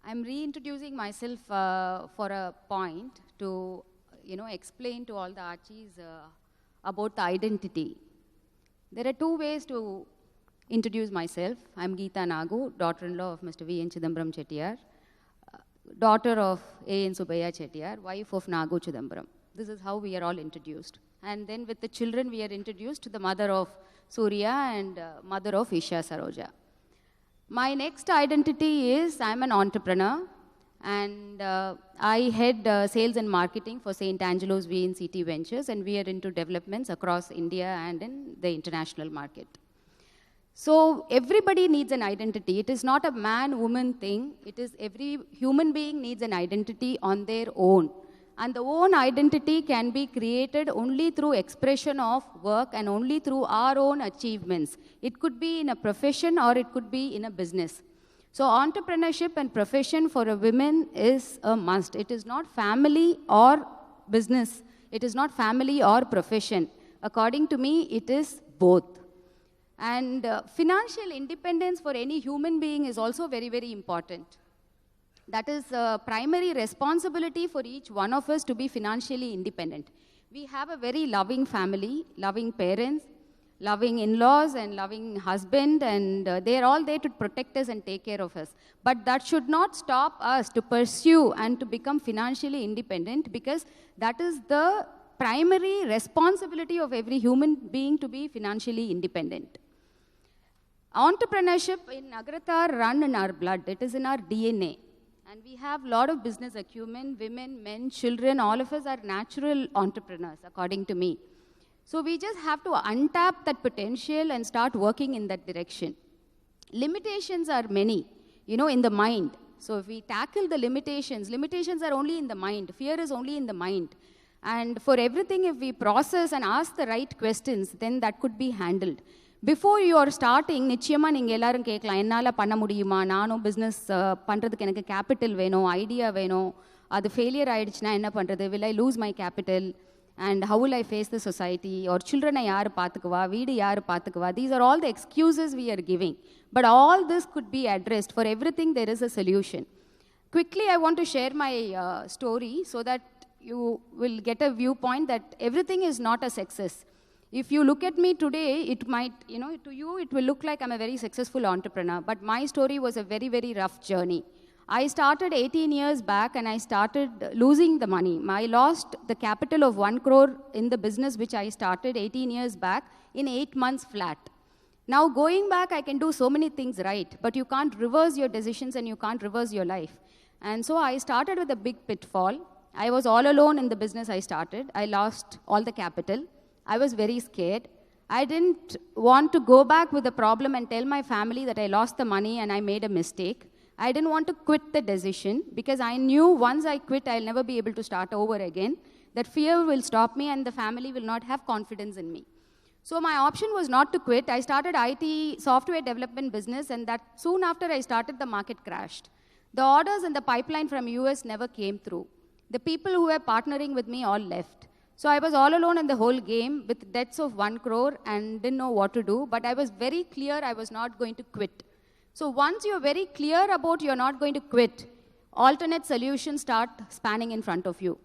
Speaker 6: I'm reintroducing myself for a point to, explain to all the Archies about the identity. There are 2 ways to introduce myself. I'm Geetha Nagu, daughter-in-law of Mr. V. N. Chidambaram Chettiar, daughter of A. N. Subbiah Chettiar, wife of Nagu Chidambaram. This is how we are all introduced. And then with the children, we are introduced to the mother of Surya and mother of Isha Saroja. My next identity is I'm an entrepreneur And I head sales and marketing for St. Angelo's VNCT Ventures, and we are into developments across India and in the international market. So everybody needs an identity. It is not a man-woman thing. It is every human being needs an identity on their own. And the own identity can be created only through expression of work and only through our own achievements. It could be in a profession or it could be in a business. So entrepreneurship and profession for a woman is a must. It is not family or business. It is not family or profession. According to me, it is both. And financial independence for any human being is also very, very important. That is a primary responsibility for each one of us to be financially independent. We have a very loving family, loving parents, loving in-laws and loving husband, and they're all there to protect us and take care of us. But that should not stop us to pursue and to become financially independent, because that is the primary responsibility of every human being, to be financially independent. Entrepreneurship in Agrathar run in our blood. It is in our DNA. And we have a lot of business acumen, women, men, children, all of us are natural entrepreneurs, according to me. So we just have to untap that potential and start working in that direction. Limitations are many, in the mind. So if we tackle the limitations are only in the mind. Fear is only in the mind. And for everything, if we process and ask the right questions, then that could be handled. Before you are starting, நிச்சயமா நீங்க எல்லாரும் கேட்கலாம், என்னால பண்ண முடியுமா, நானும் business பண்றதுக்கு எனக்கு கேபிட்டல் வேணும், ஐடியா வேணும், அது ஃபெயிலியர் ஆயிடுச்சுன்னா என்ன பண்றது, will I lose my capital, and how will I face the society, or children யாரு பார்த்துக்குவா, வீடு யாரு பார்த்துக்குவா. These are all the excuses we are giving. But all this could be addressed. For everything there is a solution. Quickly I want to share my story so that you will get a viewpoint that everything is not a success. If you look at me today, it might, to you it will look like I'm a very successful entrepreneur. But my story was a very, very rough journey. I started 18 years back and I started losing the money. I lost the capital of 1 crore in the business which I started 18 years back in 8 months flat. Now going back, I can do so many things right, but you can't reverse your decisions and you can't reverse your life. And so I started with a big pitfall. I was all alone in the business I started. I lost all the capital. I was very scared. I didn't want to go back with the problem and tell my family that I lost the money and I made a mistake. I didn't want to quit the decision because I knew once I quit, I'll never be able to start over again. That fear will stop me and the family will not have confidence in me. So my option was not to quit. I started IT software development business, and that soon after I started, the market crashed. The orders in the pipeline from US never came through. The people who were partnering with me all left. So I was all alone in the whole game with debts of 1 crore and didn't know what to do, but I was very clear I was not going to quit. So once you're very clear about you're not going to quit, alternate solutions start spanning in front of you.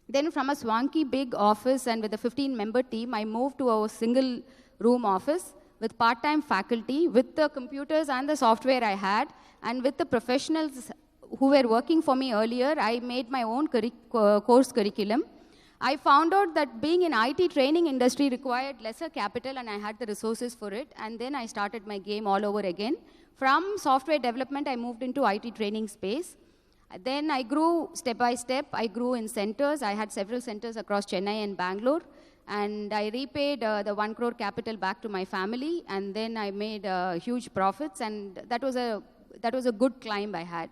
Speaker 6: Then from a swanky big office and with a 15-member team, I moved to a single room office with part-time faculty, with the computers and the software I had, and with the professionals who were working for me earlier. I made my own course curriculum. I found out that being in IT training industry required lesser capital and I had the resources for it. And then I started my game all over again. From software development, I moved into IT training space. Then I grew step by step. I grew in centers. I had several centers across Chennai and Bangalore. And I repaid the 1 crore capital back to my family. And then I made huge profits. And that was a good climb I had.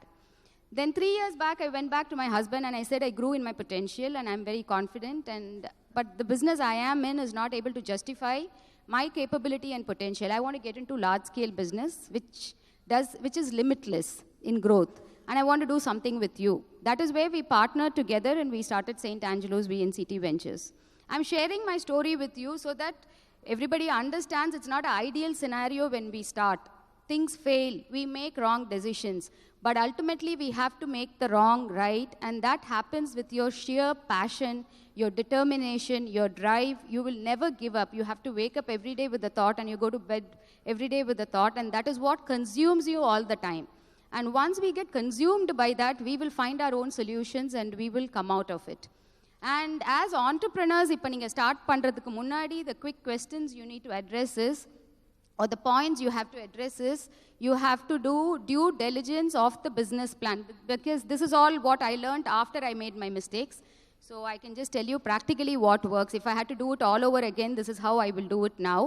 Speaker 6: Then 3 years back, I went back to my husband and I said I grew in my potential and I'm very confident. But the business I am in is not able to justify my capability and potential. I want to get into large-scale business, which is limitless in growth. And I want to do something with you. That is where we partnered together and we started St. Angelo's VNCT Ventures. I'm sharing my story with you so that everybody understands it's not an ideal scenario when we start. Things fail, we make wrong decisions. But ultimately, we have to make the wrong right, and that happens with your sheer passion, your determination, your drive. You will never give up. You have to wake up every day with the thought, and you go to bed every day with the thought, and that is what consumes you all the time. And once we get consumed by that, we will find our own solutions, and we will come out of it. And as entrepreneurs, if you start pandradhukku munnadi, the quick questions you need to address is, or the points you have to address is, you have to do due diligence of the business plan, because this is all what I learned after I made my mistakes. So I can just tell you practically what works. If I had to do it all over again, this is how I will do it now.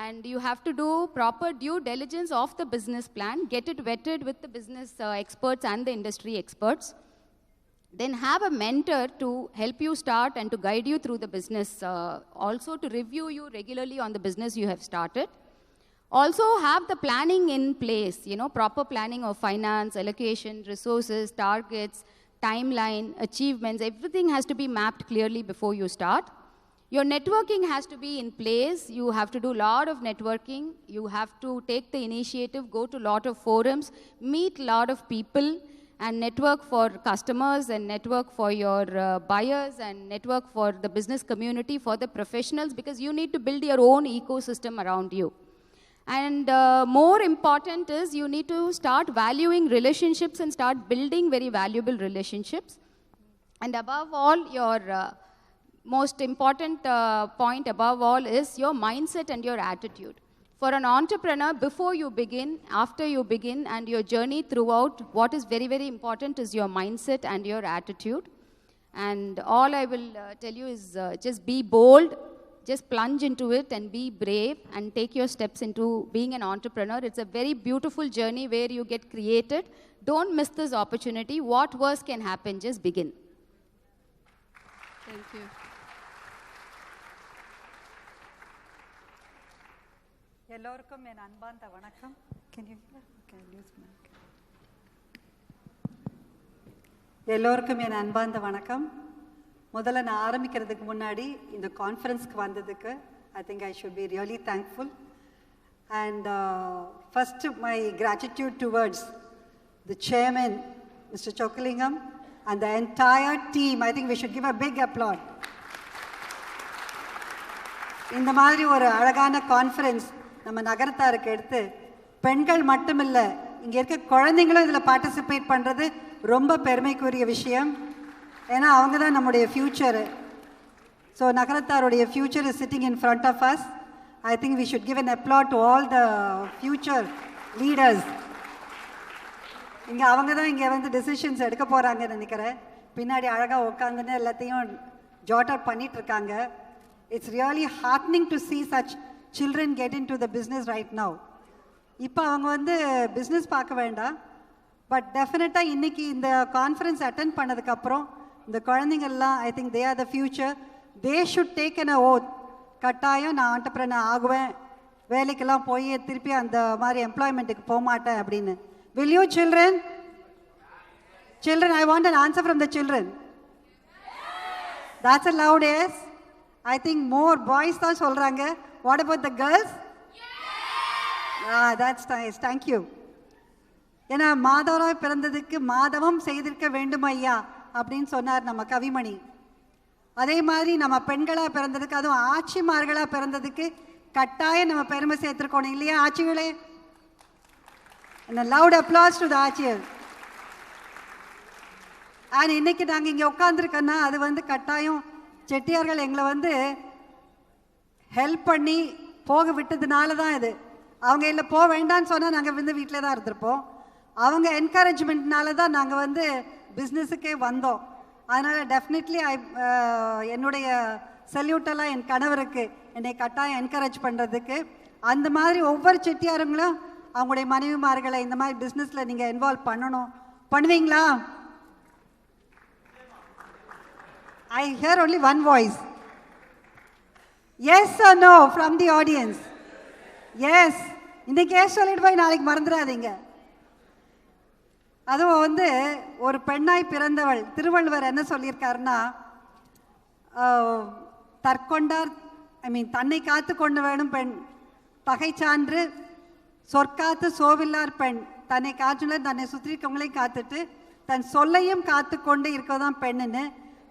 Speaker 6: And you have to do proper due diligence of the business plan, get it vetted with the business experts and the industry experts. Then have a mentor to help you start and to guide you through the business, also to review you regularly on the business you have started. Also have the planning in place, proper planning of finance, allocation, resources, targets, timeline, achievements, everything has to be mapped clearly before you start. Your networking has to be in place. You have to do a lot of networking. You have to take the initiative, go to a lot of forums, meet a lot of people, and network for customers, and network for your buyers, and network for the business community, for the professionals, because you need to build your own ecosystem around you. And more important is, you need to start valuing relationships and start building very valuable relationships. And above all, your most important point above all is your mindset and your attitude. For an entrepreneur, before you begin, after you begin, and your journey throughout, what is very, very important is your mindset and your attitude. And all I will tell you is just be bold, just plunge into it and be brave and take your steps into being an entrepreneur. It's a very beautiful journey where you get created. Don't miss this opportunity. What worse can happen? Just begin.
Speaker 3: Thank you.
Speaker 7: எல்லோருக்கும் என் அன்பார்ந்த வணக்கம். எல்லோருக்கும் என் அன்பார்ந்த வணக்கம். முதல்ல நான் ஆரம்பிக்கிறதுக்கு முன்னாடி இந்த கான்ஃபரன்ஸ்க்கு வந்ததுக்கு I think I should be really thankful. And first, my gratitude towards the chairman, Mr. Chokkalingam, and the entire team. I think we should give a big applause. இந்த மாதிரி ஒரு அழகான கான்ஃபரன்ஸ் நம்ம நகரத்தாருக்கு எடுத்து, பெண்கள் மட்டுமில்லை, இங்கே இருக்க குழந்தைங்களும் இதில் பார்ட்டிசிபேட் பண்ணுறது ரொம்ப பெருமைக்குரிய விஷயம். ஏன்னா அவங்க தான் நம்முடைய ஃப்யூச்சரு. ஸோ நகரத்தாருடைய future is sitting in front of us. I think we should give an applaud to all the future leaders. இங்கே அவங்க தான் இங்கே வந்து டெசிஷன்ஸ் எடுக்க போகிறாங்கன்னு நினைக்கிறேன். பின்னாடி அழகாக உட்காந்துன்னு எல்லாத்தையும் ஜாட் அவுட் பண்ணிகிட்ருக்காங்க. It's really heartening to see such children get into the business right now. இப்போ அவங்க வந்து பிஸ்னஸ் பார்க்க வேண்டாம், பட் டெஃபினட்டாக இன்றைக்கி இந்த கான்ஃபரன்ஸ் அட்டென்ட் பண்ணதுக்கப்புறம் இந்த குழந்தைங்கள்லாம் I think they are the future. They should take an oath. கட்டாயம் நான் ஆண்டர்ப்ரனர் ஆகுவேன், வேலைக்கெல்லாம் போய் திருப்பி அந்த மாதிரி எம்ப்ளாய்மெண்ட்டுக்கு போக மாட்டேன் அப்படின்னு. Will you children? Children, I want an answer from the children. That's a loud yes. I think more boys தான் சொல்கிறாங்க. What about the girls? That's nice. Thank you. ஏன்னா மாதவராக பிறந்ததுக்கு மாதவம் செய்திருக்க வேண்டும் ஐயா அப்படின்னு சொன்னார் நம்ம கவிமணி. அதே மாதிரி நம்ம பெண்களாக பிறந்ததுக்கு, அதுவும் ஆட்சிமார்களாக பிறந்ததுக்கு கட்டாயம் நம்ம பெருமை சேர்த்துருக்கணும் இல்லையா ஆட்சிகளே? And a loud applause to the ஆட்சியர். அண்ட் இன்னைக்கு நாங்கள் இங்கே உட்காந்துருக்கோன்னா அது வந்து கட்டாயம் செட்டியார்கள் எங்களை வந்து ஹெல்ப் பண்ணி போக விட்டதுனால தான் இது. அவங்க இல்லை போக வேண்டான்னு சொன்னால் நாங்கள் வந்து வீட்டில் தான் இருந்திருப்போம். அவங்க என்கரேஜ்மெண்ட்னால தான் நாங்கள் வந்து பிஸ்னஸுக்கே வந்தோம். அதனால் டெஃபினெட்லி என்னுடைய சல்யூட்டெல்லாம் என் கணவருக்கு, என்னை கட்டாயம் என்கரேஜ் பண்ணுறதுக்கு. அந்த மாதிரி ஒவ்வொரு செட்டியாருங்களும் அவங்களுடைய மனைவிமார்களை இந்த மாதிரி பிஸ்னஸில் நீங்கள் இன்வால்வ் பண்ணணும். பண்ணுவீங்களா? I hear only one voice. Yes or no from the audience? Yes. இன்னைக்கு ஏன் சொல்லிட்டு போய் நாளைக்கு மறந்துடாதீங்க. அதுவும் வந்து ஒரு பெண்ணாய் பிறந்தவள், திருவள்ளுவர் என்ன சொல்லியிருக்காருன்னா, தற்கொண்டார் தன்னை காத்து கொண்டு வேணும் பெண், பகை சான்று சொற்காத்து சோவில்லார் பெண், தன்னை காற்றுல தன்னை சுற்றி இருக்கவங்களையும் காத்துட்டு தன் சொல்லையும் காத்து கொண்டு இருக்கதான் பெண்ணுன்னு.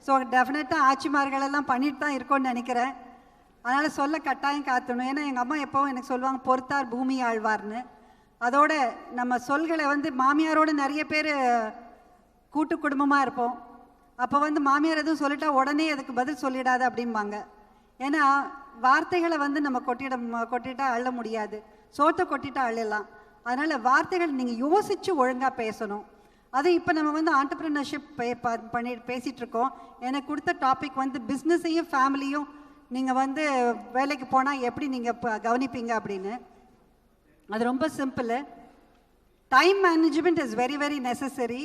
Speaker 7: ஸோ டெஃபினட்டாக ஆட்சிமார்களெல்லாம் பண்ணிட்டு தான் இருக்கோன்னு நினைக்கிறேன். அதனால் சொல்ல கட்டாயம் காத்தணும். ஏன்னா எங்கள் அம்மா எப்போவும் எனக்கு சொல்லுவாங்க, பொறுத்தார் பூமி ஆழ்வார்னு. அதோட நம்ம சொல்களை வந்து மாமியாரோடு நிறைய பேர் கூட்டு குடும்பமாக இருப்போம். அப்போ வந்து மாமியார் எதுவும் சொல்லிட்டா உடனே அதுக்கு பதில் சொல்லிடாது அப்படிம்பாங்க. ஏன்னா வார்த்தைகளை வந்து நம்ம கொட்டிட்டா அள்ள முடியாது. சோத்தை கொட்டிட்டு அழலாம். அதனால் வார்த்தைகள் நீங்கள் யோசித்து ஒழுங்காக பேசணும். அது இப்போ நம்ம வந்து ஆண்டர்ப்ரினர்ஷிப் பேசிகிட்டு இருக்கோம். எனக்கு கொடுத்த டாபிக் வந்து பிஸ்னஸையும் ஃபேமிலியும் நீங்கள் வந்து வேலைக்கு போனால் எப்படி நீங்கள் கவனிப்பீங்க அப்படின்னு. அது ரொம்ப simple. Time management is very very necessary.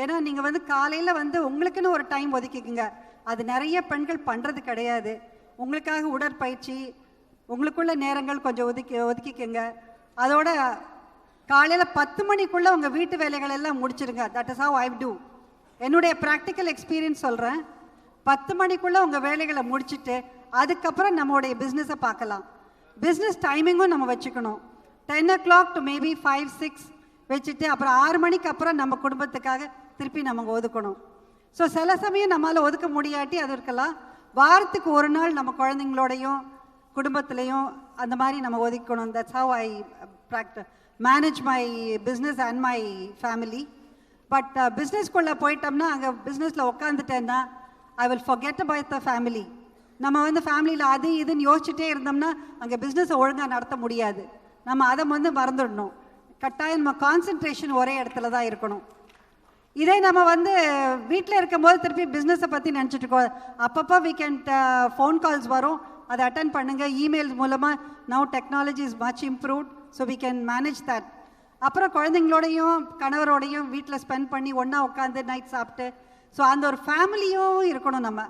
Speaker 7: ஏன்னா நீங்கள் வந்து காலையில் வந்து உங்களுக்குன்னு ஒரு டைம் ஒதுக்கிக்குங்க. அது நிறைய பெண்கள் பண்ணுறது கிடையாது. உங்களுக்காக உடற்பயிற்சி, உங்களுக்குள்ள நேரங்கள் கொஞ்சம் ஒதுக்கிக்கங்க. அதோட காலையில் 10 மணிக்குள்ளே உங்கள் வீட்டு வேலைகள் எல்லாம் முடிச்சிடுங்க. That is how I do. என்னுடைய ப்ராக்டிக்கல் எக்ஸ்பீரியன்ஸ் சொல்கிறேன். 10 மணிக்குள்ளே உங்கள் வேலைகளை முடிச்சுட்டு அதுக்கப்புறம் நம்மளுடைய பிஸ்னஸை பார்க்கலாம். பிஸ்னஸ் டைமிங்கும் நம்ம வச்சுக்கணும். 10 o'clock to maybe 5, 6 வச்சுட்டு அப்புறம் 6 மணிக்கு அப்புறம் நம்ம குடும்பத்துக்காக திருப்பி நம்ம ஒதுக்கணும். ஸோ சில சமயம் நம்மளால் ஒதுக்க முடியாட்டி அது இருக்கலாம். வாரத்துக்கு ஒரு நாள் நம்ம குழந்தைங்களோடையும் குடும்பத்துலேயும் அந்த மாதிரி நம்ம ஒதுக்கணும். That's how I manage my business and my family. But பிஸ்னஸ்குள்ளே போயிட்டோம்னா அங்கே பிஸ்னஸில் உட்காந்துட்டேன்னா I will forget about the family. நம்ம வந்து ஃபேமிலியில் அது இதுன்னு யோசிச்சுட்டே இருந்தோம்னா அங்கே பிஸ்னஸை ஒழுங்காக நடத்த முடியாது. நம்ம அதை வந்து மறந்துடணும். கட்டாயம் நம்ம கான்சன்ட்ரேஷன் ஒரே இடத்துல தான் இருக்கணும். இதே நம்ம வந்து வீட்டில் இருக்கும்போது திருப்பி பிஸ்னஸை பற்றி நினச்சிட்டு இருக்கோம். அப்பப்போ வீக்கெண்ட் ஃபோன் கால்ஸ் வரும், அதை அட்டன் பண்ணுங்கள். இமெயில்ஸ் மூலமாக now technology is much improved, so we can manage that. அப்புறம் குழந்தைங்களோடையும் கணவரோடையும் வீட்டில் ஸ்பெண்ட் பண்ணி ஒன்றா உட்காந்து நைட் சாப்பிட்டு, ஸோ அந்த ஒரு ஃபேமிலியும் இருக்கணும் நம்ம.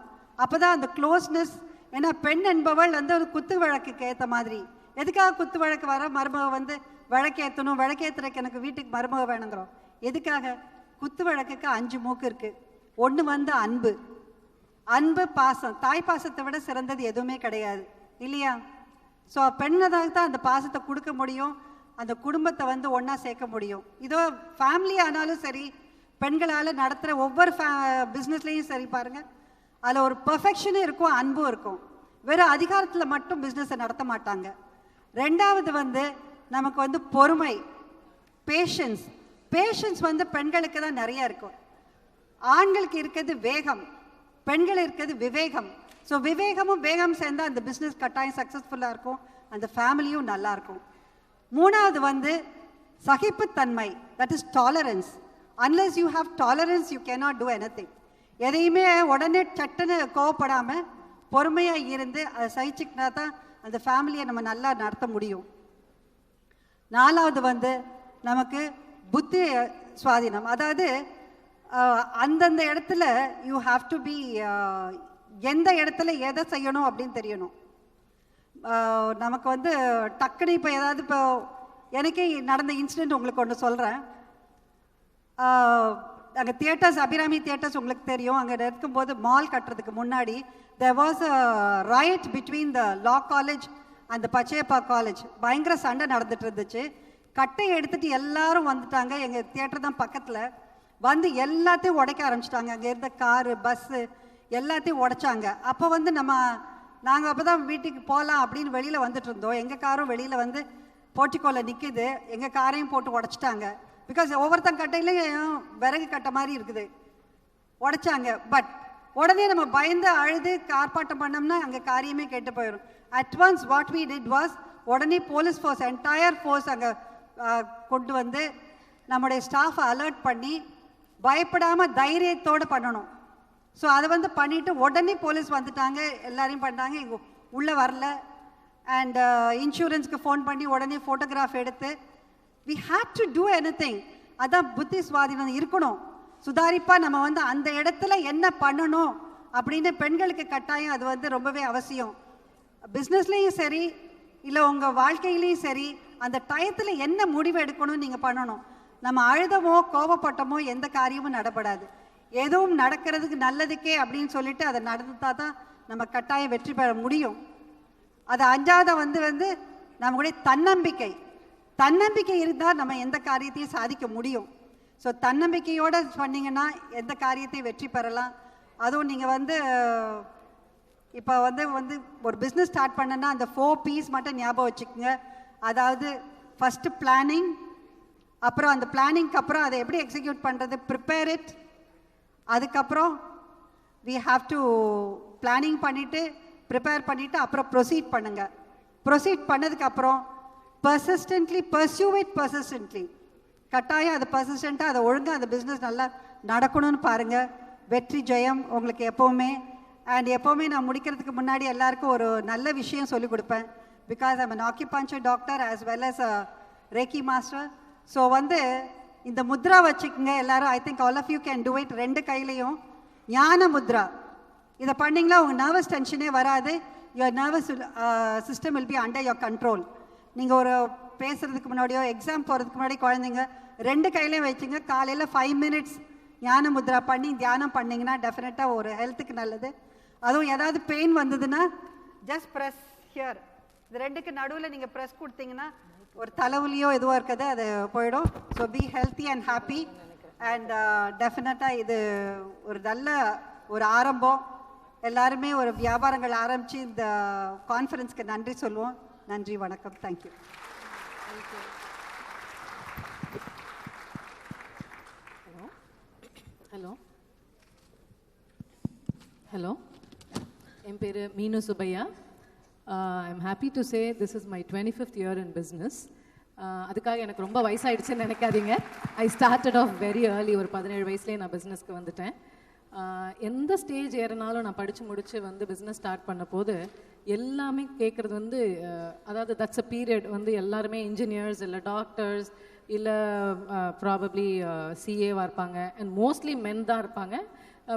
Speaker 7: அப்போ தான் அந்த க்ளோஸ்னஸ். ஏன்னா பெண் என்பவள் வந்து ஒரு குத்து வழக்குக்கு ஏற்ற மாதிரி. எதுக்காக குத்து வழக்கு வர மருமக வந்து வழக்கேற்றணும், வழக்கேற்றுறதுக்கு எனக்கு வீட்டுக்கு மருமக வேணுங்கிறோம். எதுக்காக? குத்து வழக்குக்கு 5 மூக்கு இருக்குது. ஒன்று வந்து அன்பு. அன்பு, பாசம். தாய் பாசத்தை விட சிறந்தது எதுவுமே கிடையாது இல்லையா? ஸோ பெண்ணதாக தான் அந்த பாசத்தை கொடுக்க முடியும், அந்த குடும்பத்தை வந்து ஒன்றா சேர்க்க முடியும். இதோ ஃபேமிலி ஆனாலும் சரி, பெண்களால் நடத்துகிற ஒவ்வொரு பிஸ்னஸ்லேயும் சரி பாருங்கள், அதில் ஒரு பர்ஃபெக்ஷனும் இருக்கும், அன்பும் இருக்கும். வெறும் அதிகாரத்தில் மட்டும் பிஸ்னஸை நடத்த மாட்டாங்க. ரெண்டாவது வந்து நமக்கு வந்து பொறுமை, பேஷன்ஸ். பேஷன்ஸ் வந்து பெண்களுக்கு தான் நிறையா இருக்கும். ஆண்களுக்கு இருக்கிறது வேகம், பெண்கள் இருக்கிறது விவேகம். ஸோ விவேகமும் வேகம் சேர்ந்தால் அந்த பிஸ்னஸ் கட்டாயம் சக்ஸஸ்ஃபுல்லாக இருக்கும், அந்த ஃபேமிலியும் நல்லாயிருக்கும். மூணாவது வந்து சகிப்புத்தன்மை, that is tolerance. Unless you have tolerance you cannot do anything. எதையுமே உடனே சட்டுன்னு கோவப்படாமல் பொறுமையாக இருந்து அதை சகிச்சுக்கினா தான் அந்த ஃபேமிலியை நம்ம நல்லா நடத்த முடியும். நாலாவது வந்து நமக்கு புத்தி சுவாதீனம். அதாவது அந்தந்த இடத்துல யூ ஹாவ் டு பி, எந்த இடத்துல எதை செய்யணும் அப்படின்னு தெரியணும். நமக்கு வந்து டக்குனு இப்போ ஏதாவது, இப்போ எனக்கே நடந்த இன்சிடெண்ட் உங்களுக்கு ஒன்று சொல்கிறேன். அங்கே தியேட்டர்ஸ், அபிராமி தியேட்டர்ஸ் உங்களுக்கு தெரியும். அங்கே இருக்கும்போது மால் கட்டுறதுக்கு முன்னாடி there was a riot between the law college and the Pachaiyappa college. பயங்கர சண்டை நடந்துட்டு இருந்துச்சு. கட்டையை எடுத்துகிட்டு எல்லாரும் வந்துட்டாங்க. எங்கள் தியேட்டர் தான் பக்கத்தில். வந்து எல்லாத்தையும் உடைக்க ஆரம்பிச்சிட்டாங்க. அங்கே இருந்த காரு, பஸ்ஸு எல்லாத்தையும் உடைச்சாங்க. அப்போ வந்து நாங்கள் அப்போ தான் வீட்டுக்கு போகலாம் அப்படின்னு வெளியில் வந்துட்டு இருந்தோம். எங்கள் காரும் வெளியில் வந்து போர்ட்டிக்கோவில் நிற்கிது. எங்கள் காரையும் போட்டு உடைச்சிட்டாங்க. பிகாஸ் ஒவ்வொருத்தன் கட்டையிலையும் விறகு கட்டை மாதிரி இருக்குது, உடைச்சாங்க. பட் உடனே நம்ம பயந்து அழுது ஆர்ப்பாட்டம் பண்ணோம்னா அங்கே காரியமே கேட்டு போயிடும். Advance what we did was, உடனே போலீஸ் ஃபோர்ஸ், என்டையர் ஃபோர்ஸ் அங்கே கொண்டு வந்து நம்முடைய ஸ்டாஃபை அலர்ட் பண்ணி பயப்படாமல் தைரியத்தோடு பண்ணணும். ஸோ அதை வந்து பண்ணிவிட்டு உடனே போலீஸ் வந்துட்டாங்க, எல்லாரையும் பண்ணிட்டாங்க. இங்கே உள்ளே வரல. அண்ட் இன்சூரன்ஸ்க்கு ஃபோன் பண்ணி உடனே ஃபோட்டோகிராஃப் எடுத்து we had to do anything. அதான் புத்தி சுவாதீனம் இருக்கணும். சுதாரிப்பாக நம்ம வந்து அந்த இடத்துல என்ன பண்ணணும் அப்படின்னு பெண்களுக்கு கட்டாயம் அது வந்து ரொம்பவே அவசியம். பிஸ்னஸ்லேயும் சரி, இல்லை உங்கள் வாழ்க்கையிலையும் சரி, அந்த டயத்தில் என்ன முடிவு எடுக்கணும்னு நீங்கள் பண்ணணும். நம்ம அழுதமோ கோபப்பட்டமோ எந்த காரியமும் நடப்படாது. எதுவும் நடக்கிறதுக்கு நல்லதுக்கே அப்படின்னு சொல்லிட்டு அதை நடந்தால் தான் நம்ம கட்டாயம் வெற்றி பெற முடியும். அது அஞ்சாவது வந்து நம்மளுடைய தன்னம்பிக்கை. தன்னம்பிக்கை இருந்தால் நம்ம எந்த காரியத்தையும் சாதிக்க முடியும். ஸோ தன்னம்பிக்கையோடு சொன்னீங்கன்னா எந்த காரியத்தையும் வெற்றி பெறலாம். அதுவும் நீங்கள் வந்து இப்போ வந்து ஒரு பிஸ்னஸ் ஸ்டார்ட் பண்ணனா அந்த 4 P's மட்டும் ஞாபகம் வச்சுக்கோங்க. அதாவது ஃபஸ்ட்டு பிளானிங், அப்புறம் அந்த பிளானிங்க்கு அப்புறம் அதை எப்படி எக்ஸிக்யூட் பண்ணுறது, ப்ரிப்பேர் இட். அதுக்கப்புறம் வி ஹாவ் டு பிளானிங் பண்ணிவிட்டு ப்ரிப்பேர் பண்ணிவிட்டு அப்புறம் ப்ரொசீட் பண்ணுங்கள். ப்ரொசீட் பண்ணதுக்கப்புறம் persistently pursue it persistently. கட்டாயம் அது பர்சிஸ்டண்ட்டாக அதை ஒழுங்காக அந்த பிஸ்னஸ் நல்லா நடக்கணும்னு பாருங்கள். வெற்றி ஜெயம் உங்களுக்கு எப்போவுமே. அண்ட் எப்போவுமே நான் முடிக்கிறதுக்கு முன்னாடி எல்லாருக்கும் ஒரு நல்ல விஷயம் சொல்லிக் கொடுப்பேன். Because I'm an acupuncture doctor as well as a Reiki master. So இந்த முத்ரா வச்சுக்கோங்க எல்லாரும். I think all of you can do it. 2 கையிலையும் ஞான முத்ரா. இதை பண்ணிங்களா உங்கள் நர்வஸ் டென்ஷனே வராது. Your nervous system will be under your control. நீங்கள் ஒரு பேசுகிறதுக்கு முன்னாடியோ எக்ஸாம் போகிறதுக்கு முன்னாடி குழந்தைங்க 2 கையிலையும் வச்சுங்க. காலையில் 5 minutes ஞான முத்ரா பண்ணி தியானம் பண்ணிங்கன்னா டெஃபினட்டாக ஒரு ஹெல்த்துக்கு நல்லது. அதுவும் ஏதாவது பெயின் வந்ததுன்னா ஜஸ்ட் ப்ரெஸ் ஹியர். இது 2க்கு நடுவில் நீங்கள் ப்ரெஸ் கொடுத்தீங்கன்னா ஒரு தலைவலியோ எதுவோ இருக்குது அது போயிடும். So be healthy and happy. And டெஃபினட்டாக இது ஒரு நல்ல ஒரு ஆரம்பம். எல்லாருமே ஒரு வியாபாரங்கள் ஆரம்பித்து இந்த கான்ஃபரன்ஸ்க்கு நன்றி சொல்லுவோம். நன்றி, வணக்கம், தேங்க்யூ.
Speaker 8: ஹலோ ஹலோ, என் பேர் மீனு Subbaiah. I'm happy to say this is my 25th year in business. அதுக்காக எனக்கு ரொம்ப வயசாயிடுச்சுன்னு நினைக்காதீங்க. I started off very early. ஒரு 17 வயசுலேயே நான் பிஸ்னஸ்க்கு வந்துட்டேன். எந்த ஸ்டேஜ் ஏறினாலும் நான் படித்து முடித்து பிஸ்னஸ் ஸ்டார்ட் பண்ண போது எல்லாமே கேட்குறது அதாவது தட்ஸ் அ பீரியட் எல்லாருமே இன்ஜினியர்ஸ் இல்லை டாக்டர்ஸ் இல்லை ப்ராபப்ளி சிஏவாக இருப்பாங்க. அண்ட் மோஸ்ட்லி மென் தான் இருப்பாங்க.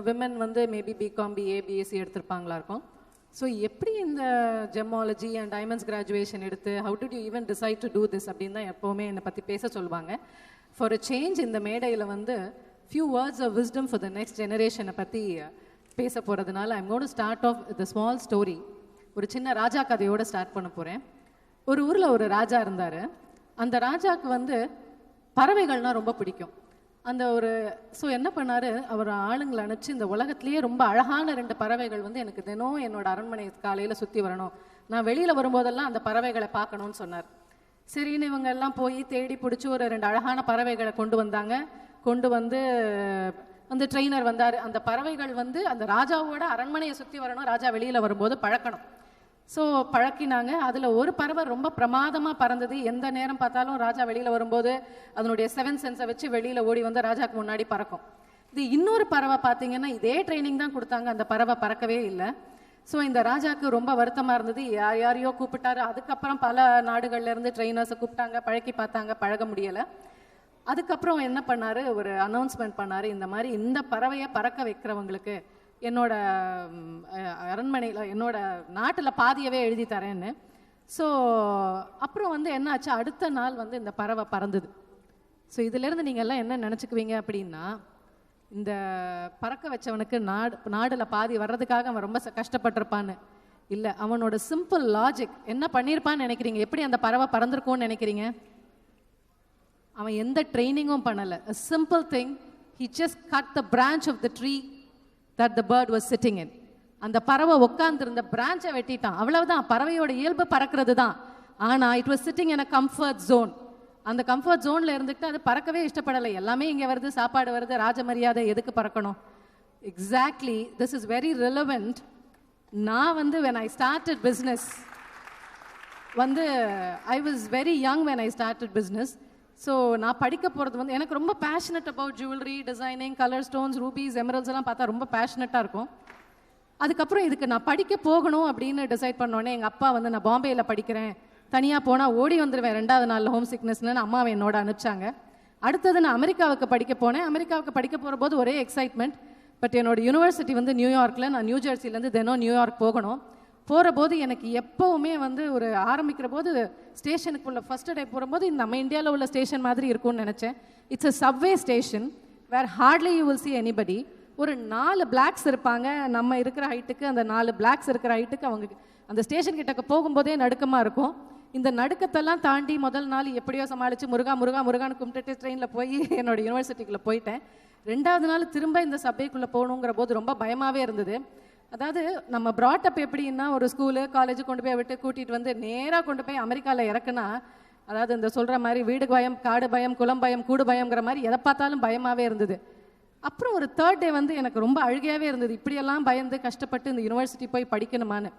Speaker 8: Women maybe B Com BA BSc எடுத்திருப்பாங்களா இருக்கும். ஸோ எப்படி இந்த ஜெமாலஜி அண்ட் டைமண்ட்ஸ் கிராஜுவேஷன் எடுத்து how do you even decide to do this அப்படின்னு தான் எப்போவுமே என்னை பற்றி பேச சொல்லுவாங்க. ஃபார் அ சேஞ்ச் இந்த மேடையில் few words of wisdom for the next generation பற்றி பேச போகிறதுனால I'm going to start off the small story. ஒரு சின்ன ராஜா கதையோடு ஸ்டார்ட் பண்ண போகிறேன். ஒரு ஊரில் ஒரு ராஜா இருந்தார். அந்த ராஜாவுக்கு பறவைகள்னால் ரொம்ப பிடிக்கும். ஸோ என்ன பண்ணார், அவர் ஆளுங்களை அனுப்பிச்சு இந்த உலகத்திலேயே ரொம்ப அழகான 2 பறவைகள் எனக்கு தினம் என்னோட அரண்மனை காலையில் சுற்றி வரணும், நான் வெளியில் வரும்போதெல்லாம் அந்த பறவைகளை பார்க்கணும்னு சொன்னார். சரின்னு இவங்க எல்லாம் போய் தேடி பிடிச்சி ஒரு 2 அழகான பறவைகளை கொண்டு வந்தாங்க. கொண்டு வந்து ட்ரெயினர் வந்தார். அந்த பறவைகள் அந்த ராஜாவோட அரண்மனையை சுற்றி வரணும், ராஜா வெளியில் வரும்போது பழக்கணும். ஸோ பழக்கினாங்க. அதில் ஒரு பறவை ரொம்ப பிரமாதமாக பறந்தது. எந்த நேரம் பார்த்தாலும் ராஜா வெளியில் வரும்போது அதனுடைய 7 சென்ஸை வச்சு வெளியில் ஓடி ராஜாவுக்கு முன்னாடி பறக்கும். இது இன்னொரு பறவை பார்த்தீங்கன்னா இதே ட்ரைனிங் தான் கொடுத்தாங்க, அந்த பறவை பறக்கவே இல்லை. ஸோ இந்த ராஜாவுக்கு ரொம்ப வருத்தமாக இருந்தது. யாரையோ கூப்பிட்டாரு. அதுக்கப்புறம் பல நாடுகள்லேருந்து ட்ரெயினர்ஸை கூப்பிட்டாங்க, பழக்கி பார்த்தாங்க, பழக முடியலை. அதுக்கப்புறம் என்ன பண்ணார், ஒரு அனௌன்ஸ்மெண்ட் பண்ணார், இந்த மாதிரி இந்த பறவையை பறக்க வைக்கிறவங்களுக்கு என்னோட அரண்மனையில் என்னோட நாட்டில் பாதியவே எழுதி தரேன்னு. ஸோ அப்புறம் என்ன ஆச்சு, அடுத்த நாள் இந்த பறவை பறந்தது. ஸோ இதிலேருந்து நீங்கள் எல்லாம் என்ன நினச்சிக்குவீங்க அப்படின்னா, இந்த பறக்க வச்சவனுக்கு நாடில் பாதி வர்றதுக்காக அவன் ரொம்ப கஷ்டப்பட்டிருப்பான்னு இல்லை. அவனோட சிம்பிள் லாஜிக் என்ன பண்ணியிருப்பான்னு நினைக்கிறீங்க? எப்படி அந்த பறவை பறந்துருக்கும்னு நினைக்கிறீங்க? அவன் எந்த ட்ரைனிங்கும் பண்ணலை. A simple thing, he just cut the branch of the tree that the bird was sitting in. அந்த பறவை உட்கார்ந்திருந்த பிரான்ச்சை வெட்டிட்டான், அவ்வளவுதான். பறவையோட இயல்பு பறக்கிறது தான். ஆனால் it was sitting in a comfort zone. அந்த கம்ஃபர்ட் ஜோனில் இருந்துட்டு அது பறக்கவே இஷ்டப்படலை. எல்லாமே இங்கே வருது, சாப்பாடு வருது, ராஜ மரியாதை, எதுக்கு பறக்கணும்? Exactly, this is very relevant. நான் when I started business I was very young when I started business. So நான் படிக்க போகிறது எனக்கு ரொம்ப passionate about jewellery designing, colour stones, rubies, emeralds எல்லாம் பார்த்தா ரொம்ப பேஷனட்டாக இருக்கும். அதுக்கப்புறம் இதுக்கு நான் படிக்க போகணும் அப்படின்னு டிசைட் பண்ணோன்னே எங்கள் அப்பா நான் பாம்பேயில் படிக்கிறேன், தனியாக போனால் ஓடி வந்துடுவேன் 2வது நாளில் ஹோம் சிக்னஸ்னு அம்மாவை என்னோட அனுப்பிச்சாங்க. அடுத்தது நான் அமெரிக்காவுக்கு படிக்க போனேன். அமெரிக்காவுக்கு படிக்க போகிற போது ஒரே எக்ஸைட்மெண்ட். பட் என்னோட யூனிவர்சிட்டி நியூயார்க்கில், நான் நியூ ஜெர்சிலேருந்து தினம் நியூயார்க் போகணும். போகிற போது எனக்கு எப்போவுமே ஒரு ஆரம்பிக்கிற போது ஸ்டேஷனுக்குள்ள ஃபஸ்ட்டு டே போகும்போது நம்ம இந்தியாவில் உள்ள ஸ்டேஷன் மாதிரி இருக்கும்னு நினச்சேன். It's a subway station where hardly you will see anybody. ஒரு 4 பிளாக்ஸ் இருப்பாங்க நம்ம இருக்கிற ஹைட்டுக்கு. அந்த 4 பிளாக்ஸ் இருக்கிற ஹைட்டுக்கு அவங்க அந்த ஸ்டேஷன் கிட்டக்க போகும்போதே நடுக்கமாக இருக்கும். இந்த நடுக்கத்தெல்லாம் தாண்டி முதல் நாள் எப்படியோ சமாளித்து முருகான்னு கும்பிட்டுட்டு ட்ரெயினில் போய் என்னோட யூனிவர்சிட்டிக்குள்ளே போயிட்டேன். 2வது நாள் திரும்ப இந்த சபைக்குள்ளே போகணுங்கிற போது ரொம்ப பயமாகவே இருந்தது. அதாவது நம்ம ப்ராட்டப் எப்படின்னா, ஒரு ஸ்கூலு காலேஜு கொண்டு போய் விட்டு கூட்டிகிட்டு நேராக கொண்டு போய் அமெரிக்காவில் இறக்குனா, அதாவது இந்த சொல்கிற மாதிரி வீடு பயம், காடு பயம், குளம் பயம், கூடு பயங்கிற மாதிரி எதை பார்த்தாலும் பயமாகவே இருந்தது. அப்புறம் ஒரு 3rd டே எனக்கு ரொம்ப அழுகையாகவே இருந்தது. இப்படியெல்லாம் பயந்து கஷ்டப்பட்டு இந்த யூனிவர்சிட்டி போய் படிக்கணுமான்னு.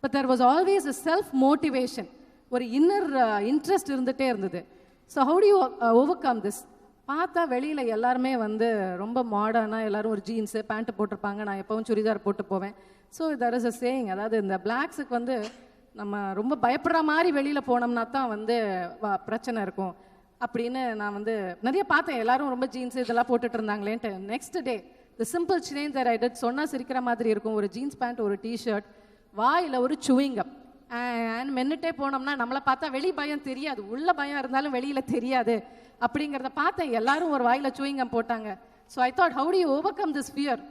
Speaker 8: But there was always a self motivation. ஒரு இன்னர் இன்ட்ரெஸ்ட் இருந்துகிட்டே இருந்தது. So how do you overcome this? பார்த்தா வெளியில் எல்லாருமே வந்து ரொம்ப மாடர்னாக எல்லோரும் ஒரு ஜீன்ஸு பேண்ட்டு போட்டிருப்பாங்க. நான் எப்போவும் சுடிதார் போட்டு போவேன். So that is a saying, அதாவது இந்த பிளாக்ஸுக்கு வந்து நம்ம ரொம்ப பயப்படுற மாதிரி வெளியில் போனோம்னா தான் வந்து பிரச்சனை இருக்கும் அப்படின்னு நான் வந்து நிறைய பார்த்தேன். எல்லாரும் ரொம்ப ஜீன்ஸ் இதெல்லாம் போட்டுட்டு இருந்தாங்களேன்ட்டு. Next day the simple change that I did, சொன்னால் சிரிக்கிற மாதிரி இருக்கும். ஒரு ஜீன்ஸ் பேண்ட், ஒரு டிஷர்ட், வாயில் ஒரு சுவிங்கம் அண்ட் மென்னுட்டே போனோம்னா நம்மளை பார்த்தா வெளி பயம் தெரியாது, உள்ள பயம் இருந்தாலும் வெளியில் தெரியாது அப்படிங்கிறத பார்த்தேன். எல்லாரும் ஒரு வாயில் சுவிங்கம் போட்டாங்க. So I thought, how do you overcome this fear?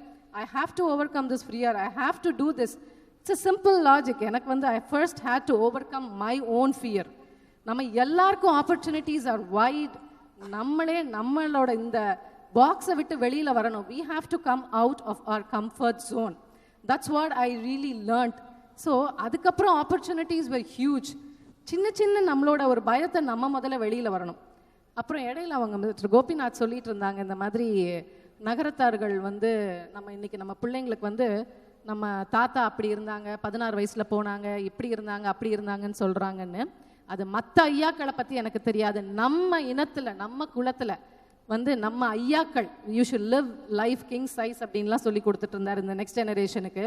Speaker 8: I have to overcome this fear, I have to do this. It's a simple logic. எனக்கு வந்து I first had to overcome my own fear. நம்ம எல்லாருக்கும் opportunities are white. நம்மளோட இந்த பாக்ஸை விட்டு வெளியில் வரணும். we have to come out of our comfort zone. that's what I really learned. So அதுக்கப்புறம் ஆப்பர்ச்சுனிட்டிஸ் were huge. சின்ன நம்மளோட ஒரு பயத்தை நம்ம முதல்ல வெளியில் வரணும். அப்புறம் இடையில அவங்க மிஸ்டர் கோபிநாத் சொல்லிட்டு இருந்தாங்க, இந்த மாதிரி நகரத்தார்கள் வந்து நம்ம இன்னைக்கு நம்ம பிள்ளைங்களுக்கு வந்து நம்ம தாத்தா அப்படி இருந்தாங்க, 16 வயசில் போனாங்க, இப்படி இருந்தாங்க, அப்படி இருந்தாங்கன்னு சொல்கிறாங்கன்னு. அது மற்ற ஐயாக்களை பற்றி எனக்கு தெரியாது. நம்ம இனத்தில், நம்ம குலத்தில் வந்து நம்ம ஐயாக்கள் you should live life king size அப்படின்லாம் சொல்லி கொடுத்துட்டு இருந்தார் இந்த நெக்ஸ்ட் ஜெனரேஷனுக்கு.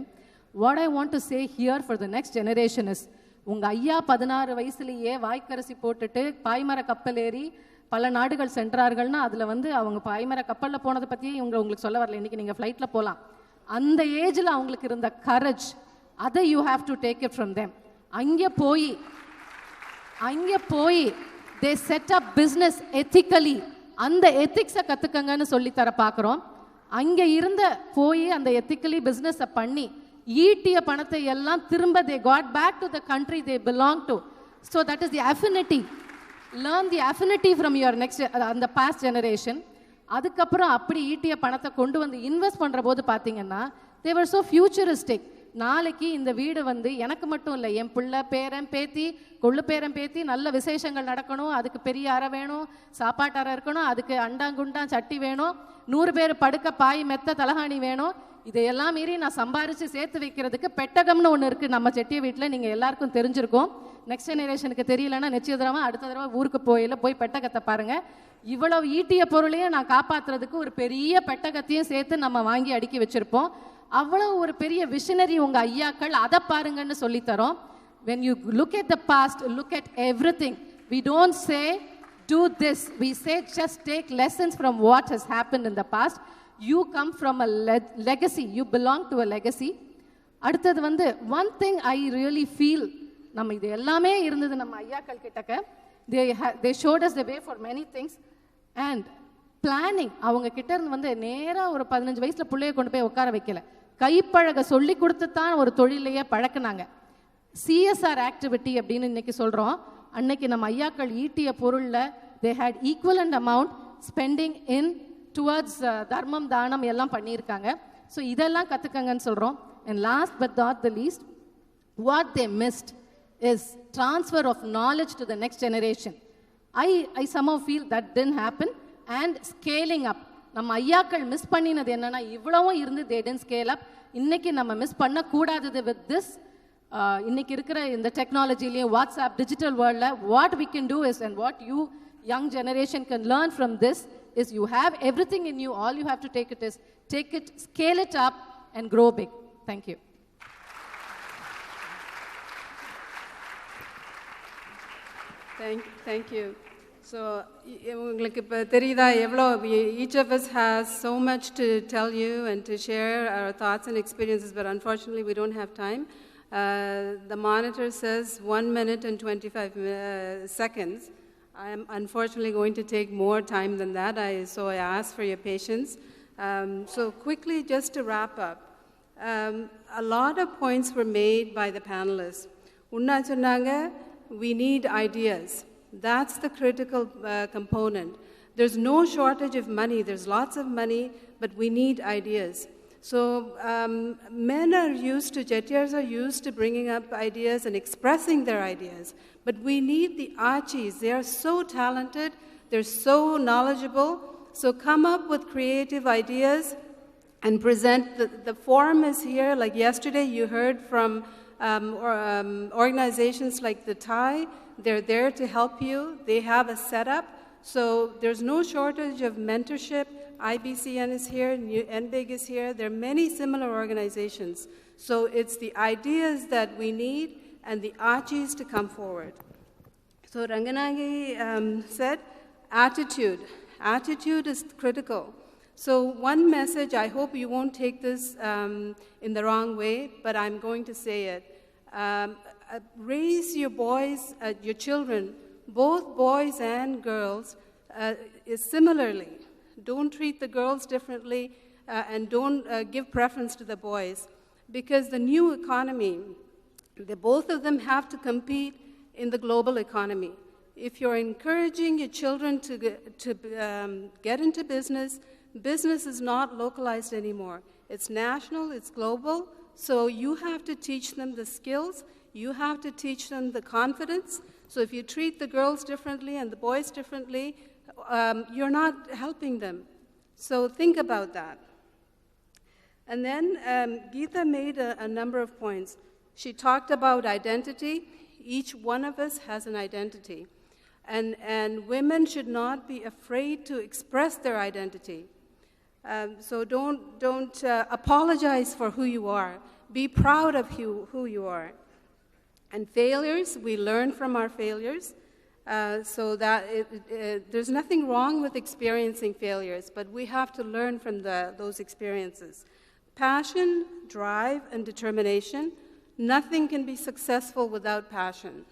Speaker 8: What I want to say here for the next generation is, உங்கள் ஐயா 16 வயசுலேயே வாய்க்கரிசி போட்டுட்டு பாய்மர கப்பல் ஏறி பல நாடுகள் சென்றார்கள்னா அதில் வந்து அவங்க பாய்மர கப்பலில் போனதை பற்றியே உங்களுக்கு சொல்ல வரல. இன்றைக்கி நீங்கள் ஃப்ளைட்டில் போகலாம். அந்த ஏஜில் அவங்களுக்கு இருந்த கரேஜ், அதை you have to take it from them. அங்கே போய் they set up business ethically. அந்த எத்திக்ஸை கற்றுக்கங்கன்னு சொல்லித்தர பார்க்குறோம். அங்கே இருந்த போய் அந்த எத்திக்கலி பிஸ்னஸை பண்ணி ஈட்டிய பணத்தை எல்லாம் திரும்ப they got back to the country they belong to. So that is the affinity. Learn the affinity from your next அந்த பாஸ்ட் ஜெனரேஷன். அதுக்கப்புறம் அப்படி ஈட்டிய பணத்தை கொண்டு வந்து இன்வெஸ்ட் பண்ணுற போது பார்த்தீங்கன்னா தே வர் ஸோ ஃபியூச்சரிஸ்டிக். நாளைக்கு இந்த வீடு வந்து எனக்கு மட்டும் இல்லை, என் பிள்ளை பேரன் பேத்தி கொள்ளு பேரன் பேத்தி நல்ல விசேஷங்கள் நடக்கணும், அதுக்கு பெரிய அறை வேணும், சாப்பாட்டு அறை இருக்கணும், அதுக்கு அண்டாங்குண்டான் சட்டி வேணும், 100 பேர் படுக்க பாய் மெத்த தலகாணி வேணும். இதையெல்லாம் மீறி நான் சம்பாரித்து சேர்த்து வைக்கிறதுக்கு பெட்டகம்னு ஒன்று இருக்குது நம்ம செட்டிய வீட்டில். நீங்கள் எல்லாருக்கும் தெரிஞ்சிருக்கும். நெக்ஸ்ட் ஜெனரேஷனுக்கு தெரியலன்னா நிச்சயதரமாக அடுத்த தடவை ஊருக்கு போய் பெட்டகத்தை பாருங்கள். இவ்வளவு ஈட்டிய பொருளையும் நான் காப்பாற்றுறதுக்கு ஒரு பெரிய பெட்டகத்தையும் சேர்த்து நம்ம வாங்கி அடுக்கி வச்சுருப்போம். அவ்வளோ ஒரு பெரிய விஷனரி உங்கள் ஐயாக்கள். அதை பாருங்கன்னு சொல்லித்தரோம். when you look at the past, look at everything. We don't say do this, we say just take lessons from what has happened in the past. You come from a legacy, you belong to a legacy. அடுத்தது வந்து one thing I really feel, நம்ம இது எல்லாமே இருந்தது நம்ம ஐயாக்கள் கிட்டக்க. they showed us the way for many things. and planning, அவங்க கிட்ட இருந்து வந்து நேராக ஒரு 15 வயசுல பிள்ளைய கொண்டு போய் உட்கார வைக்கல, கைப்பழக சொல்லி கொடுத்து தான் ஒரு தொழிலையே பழக்கினாங்க. CSR ஆக்டிவிட்டி அப்படின்னு இன்னைக்கு சொல்கிறோம். அன்னைக்கு நம்ம ஐயாக்கள் ஈட்டிய பொருளில் they had equivalent amount spending in towards தர்மம் தானம் எல்லாம் பண்ணியிருக்காங்க. ஸோ இதெல்லாம் கற்றுக்கங்கன்னு சொல்கிறோம். and last but not the least, what they missed is transfer of knowledge to the next generation. I somehow feel that didn't happen. and scaling up, நம்ம ஐயாக்கள் miss பண்ணினது என்னன்னா இவ்வளவும் இருந்து they didn't scale up. இன்னைக்கு நம்ம miss பண்ணக்கூடாதது with this. இன்னைக்கு இருக்கிற இந்த டெக்னாலஜிலையும் வாட்ஸ்அப் டிஜிட்டல் வேர்ல்டில் what we can do is, and what you young generation can learn from this is, you have everything in you. all you have to take it, scale it up and grow big. Thank you.
Speaker 3: Thank you. So, உங்களுக்கு இப்போ தெரியுதா எவ்வளோ each of us has so much to tell you and to share our thoughts and experiences, but unfortunately we don't have time. The monitor says 1 minute and 25 seconds. I am unfortunately going to take more time than that, so I ask for your patience. So quickly, just to wrap up, a lot of points were made by the panelists. Unna சொன்னாங்க, we need ideas. That's the critical component. There's no shortage of money. There's lots of money, but we need ideas. So men are used to, Chettiars are used to bringing up ideas and expressing their ideas. But we need the ACHI'S. They are so talented. They're so knowledgeable. So come up with creative ideas and present. The forum is here. Like yesterday, you heard from organizations like the Thai. They're there to help you. They have a setup. So there's no shortage of mentorship. IBCN is here, NBIG is here. There are many similar organizations. So it's the ideas that we need and the ACHI'S to come forward. So Ranganayaki said, attitude. Attitude is critical. So one message, I hope you won't take this in the wrong way, but I'm going to say it. Raise your boys, your children, both boys and girls, similarly. Don't treat the girls differently and don't give preference to the boys. Because the new economy, both of them have to compete in the global economy. If you're encouraging your children to get into business, business is not localized anymore. It's national, it's global, so you have to teach them the skills, you have to teach them the confidence. So if you treat the girls differently and the boys differently, you're not helping them. So think about that. And then Geetha made a number of points. She talked about identity. Each one of us has an identity. And women should not be afraid to express their identity. So don't apologize for who you are. Be proud of who you are. And failures, we learn from our failures. So that there's nothing wrong with experiencing failures, but we have to learn from those experiences. Passion, drive, and determination. Nothing can be successful without passion.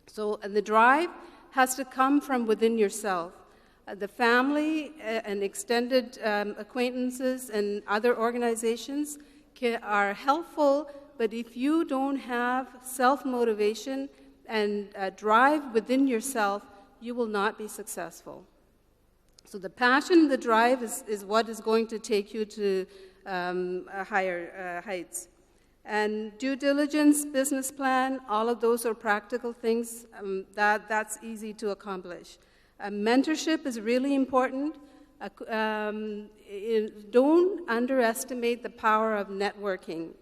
Speaker 3: So the drive has to come from within yourself. The family and extended acquaintances and other organizations are helpful, but if you don't have self-motivation and drive within yourself, you will not be successful. So the passion and the drive is what is going to take you to higher heights. And due diligence, business plan, all of those are practical things that's easy to accomplish. Mentorship is really important. Don't underestimate the power of networking.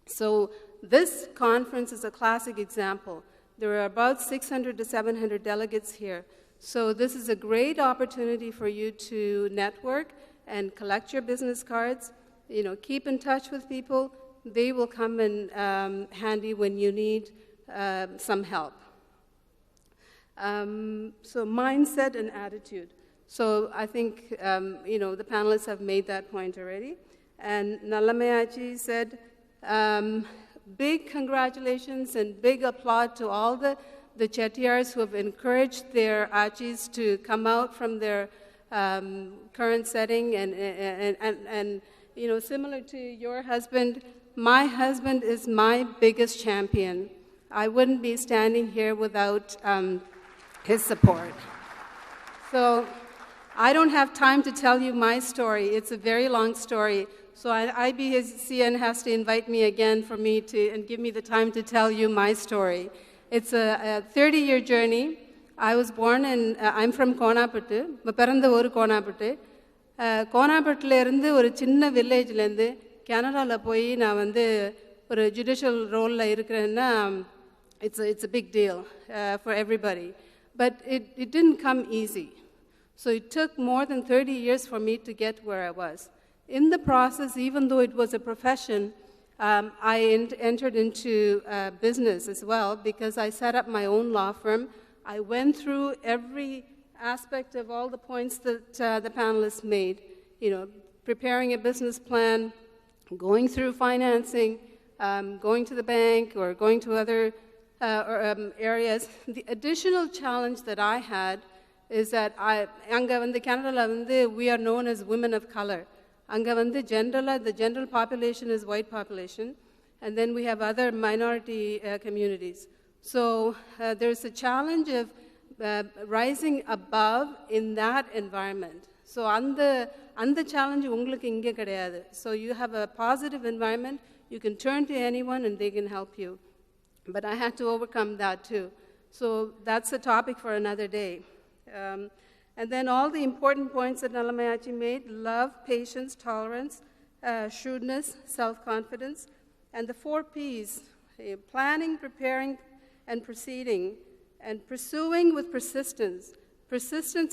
Speaker 3: So this conference is a classic example. There are about 600 to 700 delegates here. So this is a great opportunity for you to network and collect your business cards. You know, keep in touch with people. They will come in handy when you need some help. So mindset and attitude. So I think, the panelists have made that point already. And Nallammai said, big congratulations and big applaud to all the Chettiars who have encouraged their ACHI'S to come out from their current setting and similar to your husband, my husband is my biggest champion. I wouldn't be standing here without his support. So I don't have time to tell you my story. It's a very long story. So IBCN has to invite me again for me and give me the time to tell you my story. It's a 30-year journey. I was born I'm from Konapattu. பிறந்த ஊர் கோனாப்பட்டு. கோனாப்பட்டில் இருந்து ஒரு சின்ன வில்லேஜ்லேருந்து கனடாவில் போய் நான் ஒரு judicial ரோலில் இருக்கிறேன்னா it's a big deal for everybody. But it didn't come easy. So it took more than 30 years for me to get where I was. In the process, even though it was a profession, I entered into business as well because I set up my own law firm. I went through every aspect of all the points that the panelists made, preparing a business plan, going through financing, going to the bank or going to other areas. The additional challenge that I had is that Canada, we are known as women of color. The general population is white population, and then we have other minority communities. So there's a challenge of rising above in that environment. So the challenge ungalukku inge kedaiyadu. So you have a positive environment, you can turn to anyone and they can help you. But I had to overcome that too. So that's a topic for another day. And then all the important points that Nallammai made: love, patience, tolerance, shrewdness, self-confidence, and the 4 Ps: planning, preparing, and proceeding. and pursuing with persistence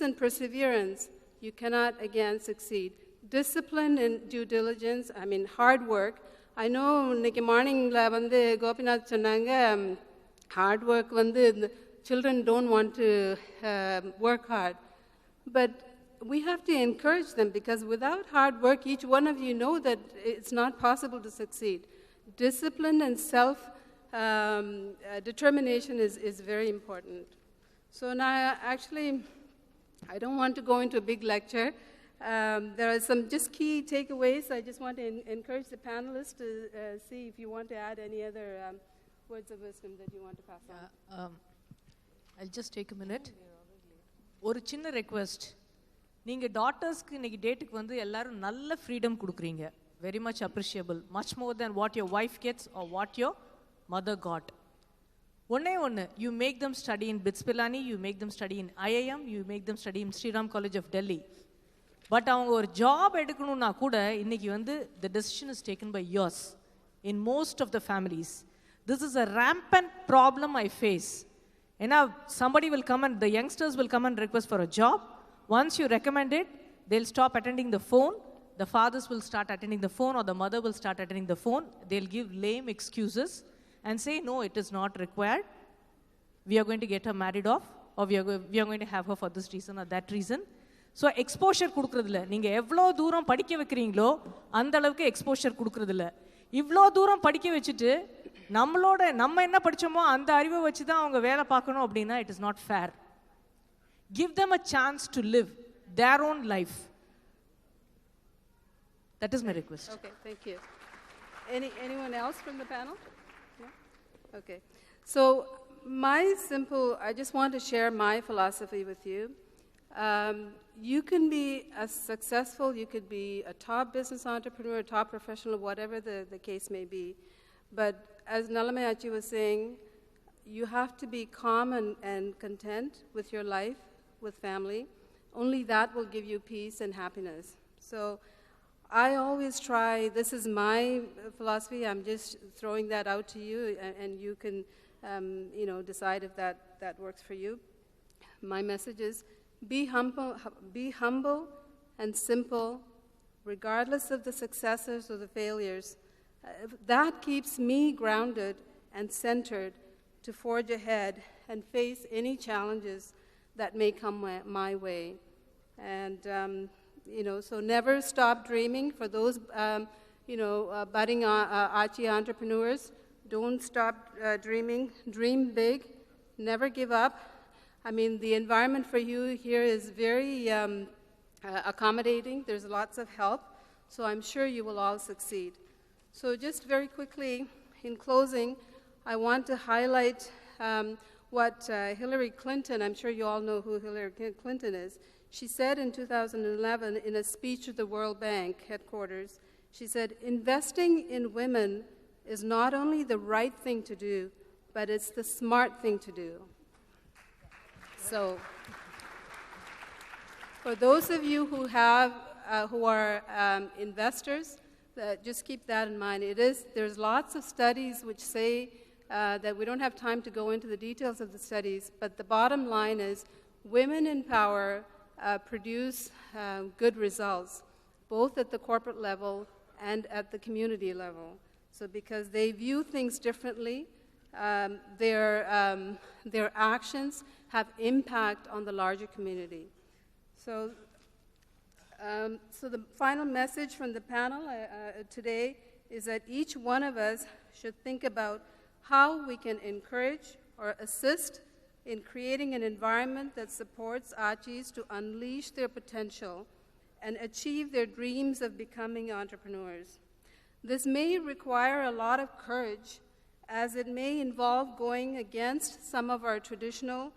Speaker 3: and perseverance, you cannot again succeed. Discipline and due diligence, I mean hard work. I know இன்னைக்கு மார்னிங்கில் வந்து கோபிநாத் சொன்னாங்க hard work வந்து the children don't want to work hard. But we have to encourage them because without hard work, each one of you know that it's not possible to succeed. Discipline and self-determination is very important. So now, actually, I don't want to go into a big lecture. There are some just key takeaways. I just want to encourage the panelists to see if you want to add any other words of wisdom that you want to pass on.
Speaker 4: I'll just take a minute. ஒரு சின்ன request, நீங்கள் டாட்டர்ஸ்க்கு இன்னைக்கு டேட்டுக்கு வந்து எல்லாரும் நல்ல freedom கொடுக்குறீங்க. Very much appreciable, much more than what your wife gets or what your mother got. ஒன்னே you make them study in BITS Pilani, you make them study in IIM, you make them study in Shriram college of Delhi. But அவங்க ஒரு job எடுக்கணும்னா கூட இன்னைக்கு வந்து the decision is taken by yours in most of the families. This is a rampant problem I face. ஏன்னா somebody will come and the youngsters will come and request for a job. Once you recommend it, they'll stop attending the phone. The fathers will start attending the phone or the mother will start attending the phone. They'll give lame excuses and say, no, it is not required. We are going to get her married off or we are going to have her for this reason or that reason. So exposure கொடுக்குறதில்ல. நீங்கள் எவ்வளோ தூரம் படிக்க வைக்கிறீங்களோ அந்த அளவுக்கு exposure கொடுக்குறதில்ல. இவ்வளோ தூரம் படிக்க வச்சுட்டு நம்ம என்ன படித்தோமோ அந்த அறிவை வச்சு தான் அவங்க வேலை பார்க்கணும் அப்படின்னா it is not fair. Give them a chance to live their own life. That is my request.
Speaker 3: Okay, thank you. Anyone else from the panel? Yeah? Okay. So I just want to share my philosophy with you. You can be as successful, you could be a top business entrepreneur, a top professional, whatever the case may be. But as Nallammai was saying, you have to be calm and content with your life, with family. Only that will give you peace and happiness. So I always try, this is my philosophy, I'm just throwing that out to you, and you can decide if that works for you. My message is, be humble and simple, regardless of the successes or the failures. That keeps me grounded and centered to forge ahead and face any challenges that may come my way. And, so never stop dreaming. For those, budding ACHI entrepreneurs, don't stop dreaming. Dream big. Never give up. I mean, the environment for you here is very accommodating. There's lots of help. So I'm sure you will all succeed. So just very quickly, in closing, I want to highlight what Hillary Clinton, I'm sure you all know who Hillary Clinton is. She said in 2011 in a speech at the World Bank headquarters, she said, investing in women is not only the right thing to do, but it's the smart thing to do. So, for those of you who are investors, just keep that in mind. There's lots of studies which say that we don't have time to go into the details of the studies, but the bottom line is women in power produce good results, both at the corporate level and at the community level. So because they view things differently, their actions have impact on the larger community. So the final message from the panel today is that each one of us should think about how we can encourage or assist in creating an environment that supports ACHI'S to unleash their potential and achieve their dreams of becoming entrepreneurs. This may require a lot of courage, as it may involve going against some of our traditional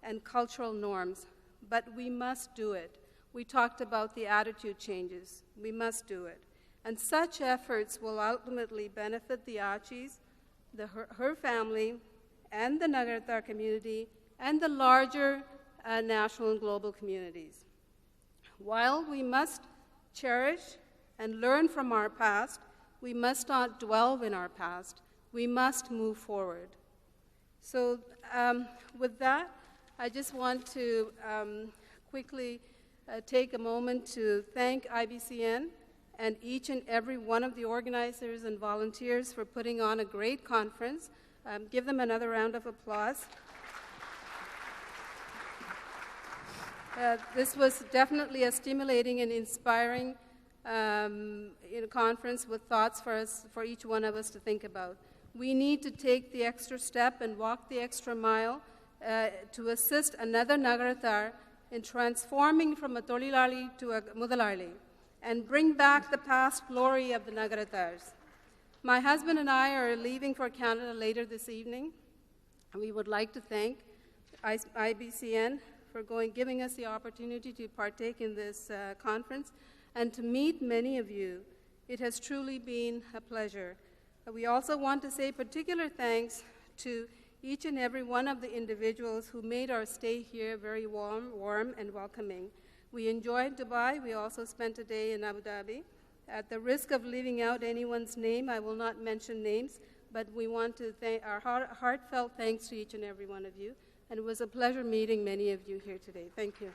Speaker 3: and cultural norms, but we must do it. We talked about the attitude changes. We must do it. And such efforts will ultimately benefit the ACHI'S, her family, and the Nagarthar community, and the larger national and global communities. While we must cherish and learn from our past, we must not dwell in our past. We must move forward. So with that, I just want to quickly take a moment to thank IBCN and each and every one of the organizers and volunteers for putting on a great conference. Give them another round of applause. This was definitely a stimulating and inspiring conference with thoughts for each one of us to think about. We need to take the extra step and walk the extra mile to assist another Nagarathar in transforming from a Tolilali to a Mudalali and bring back the past glory of the Nagarathars. My husband and I are leaving for Canada later this evening. We would like to thank IBCN for giving us the opportunity to partake in this conference and to meet many of you. It has truly been a pleasure. We also want to say particular thanks to each and every one of the individuals who made our stay here very warm and welcoming. We enjoyed Dubai. We also spent a day in Abu Dhabi. At the risk of leaving out anyone's name, I will not mention names, but we want to thank our heartfelt thanks to each and every one of you. And it was a pleasure meeting many of you here today. Thank you.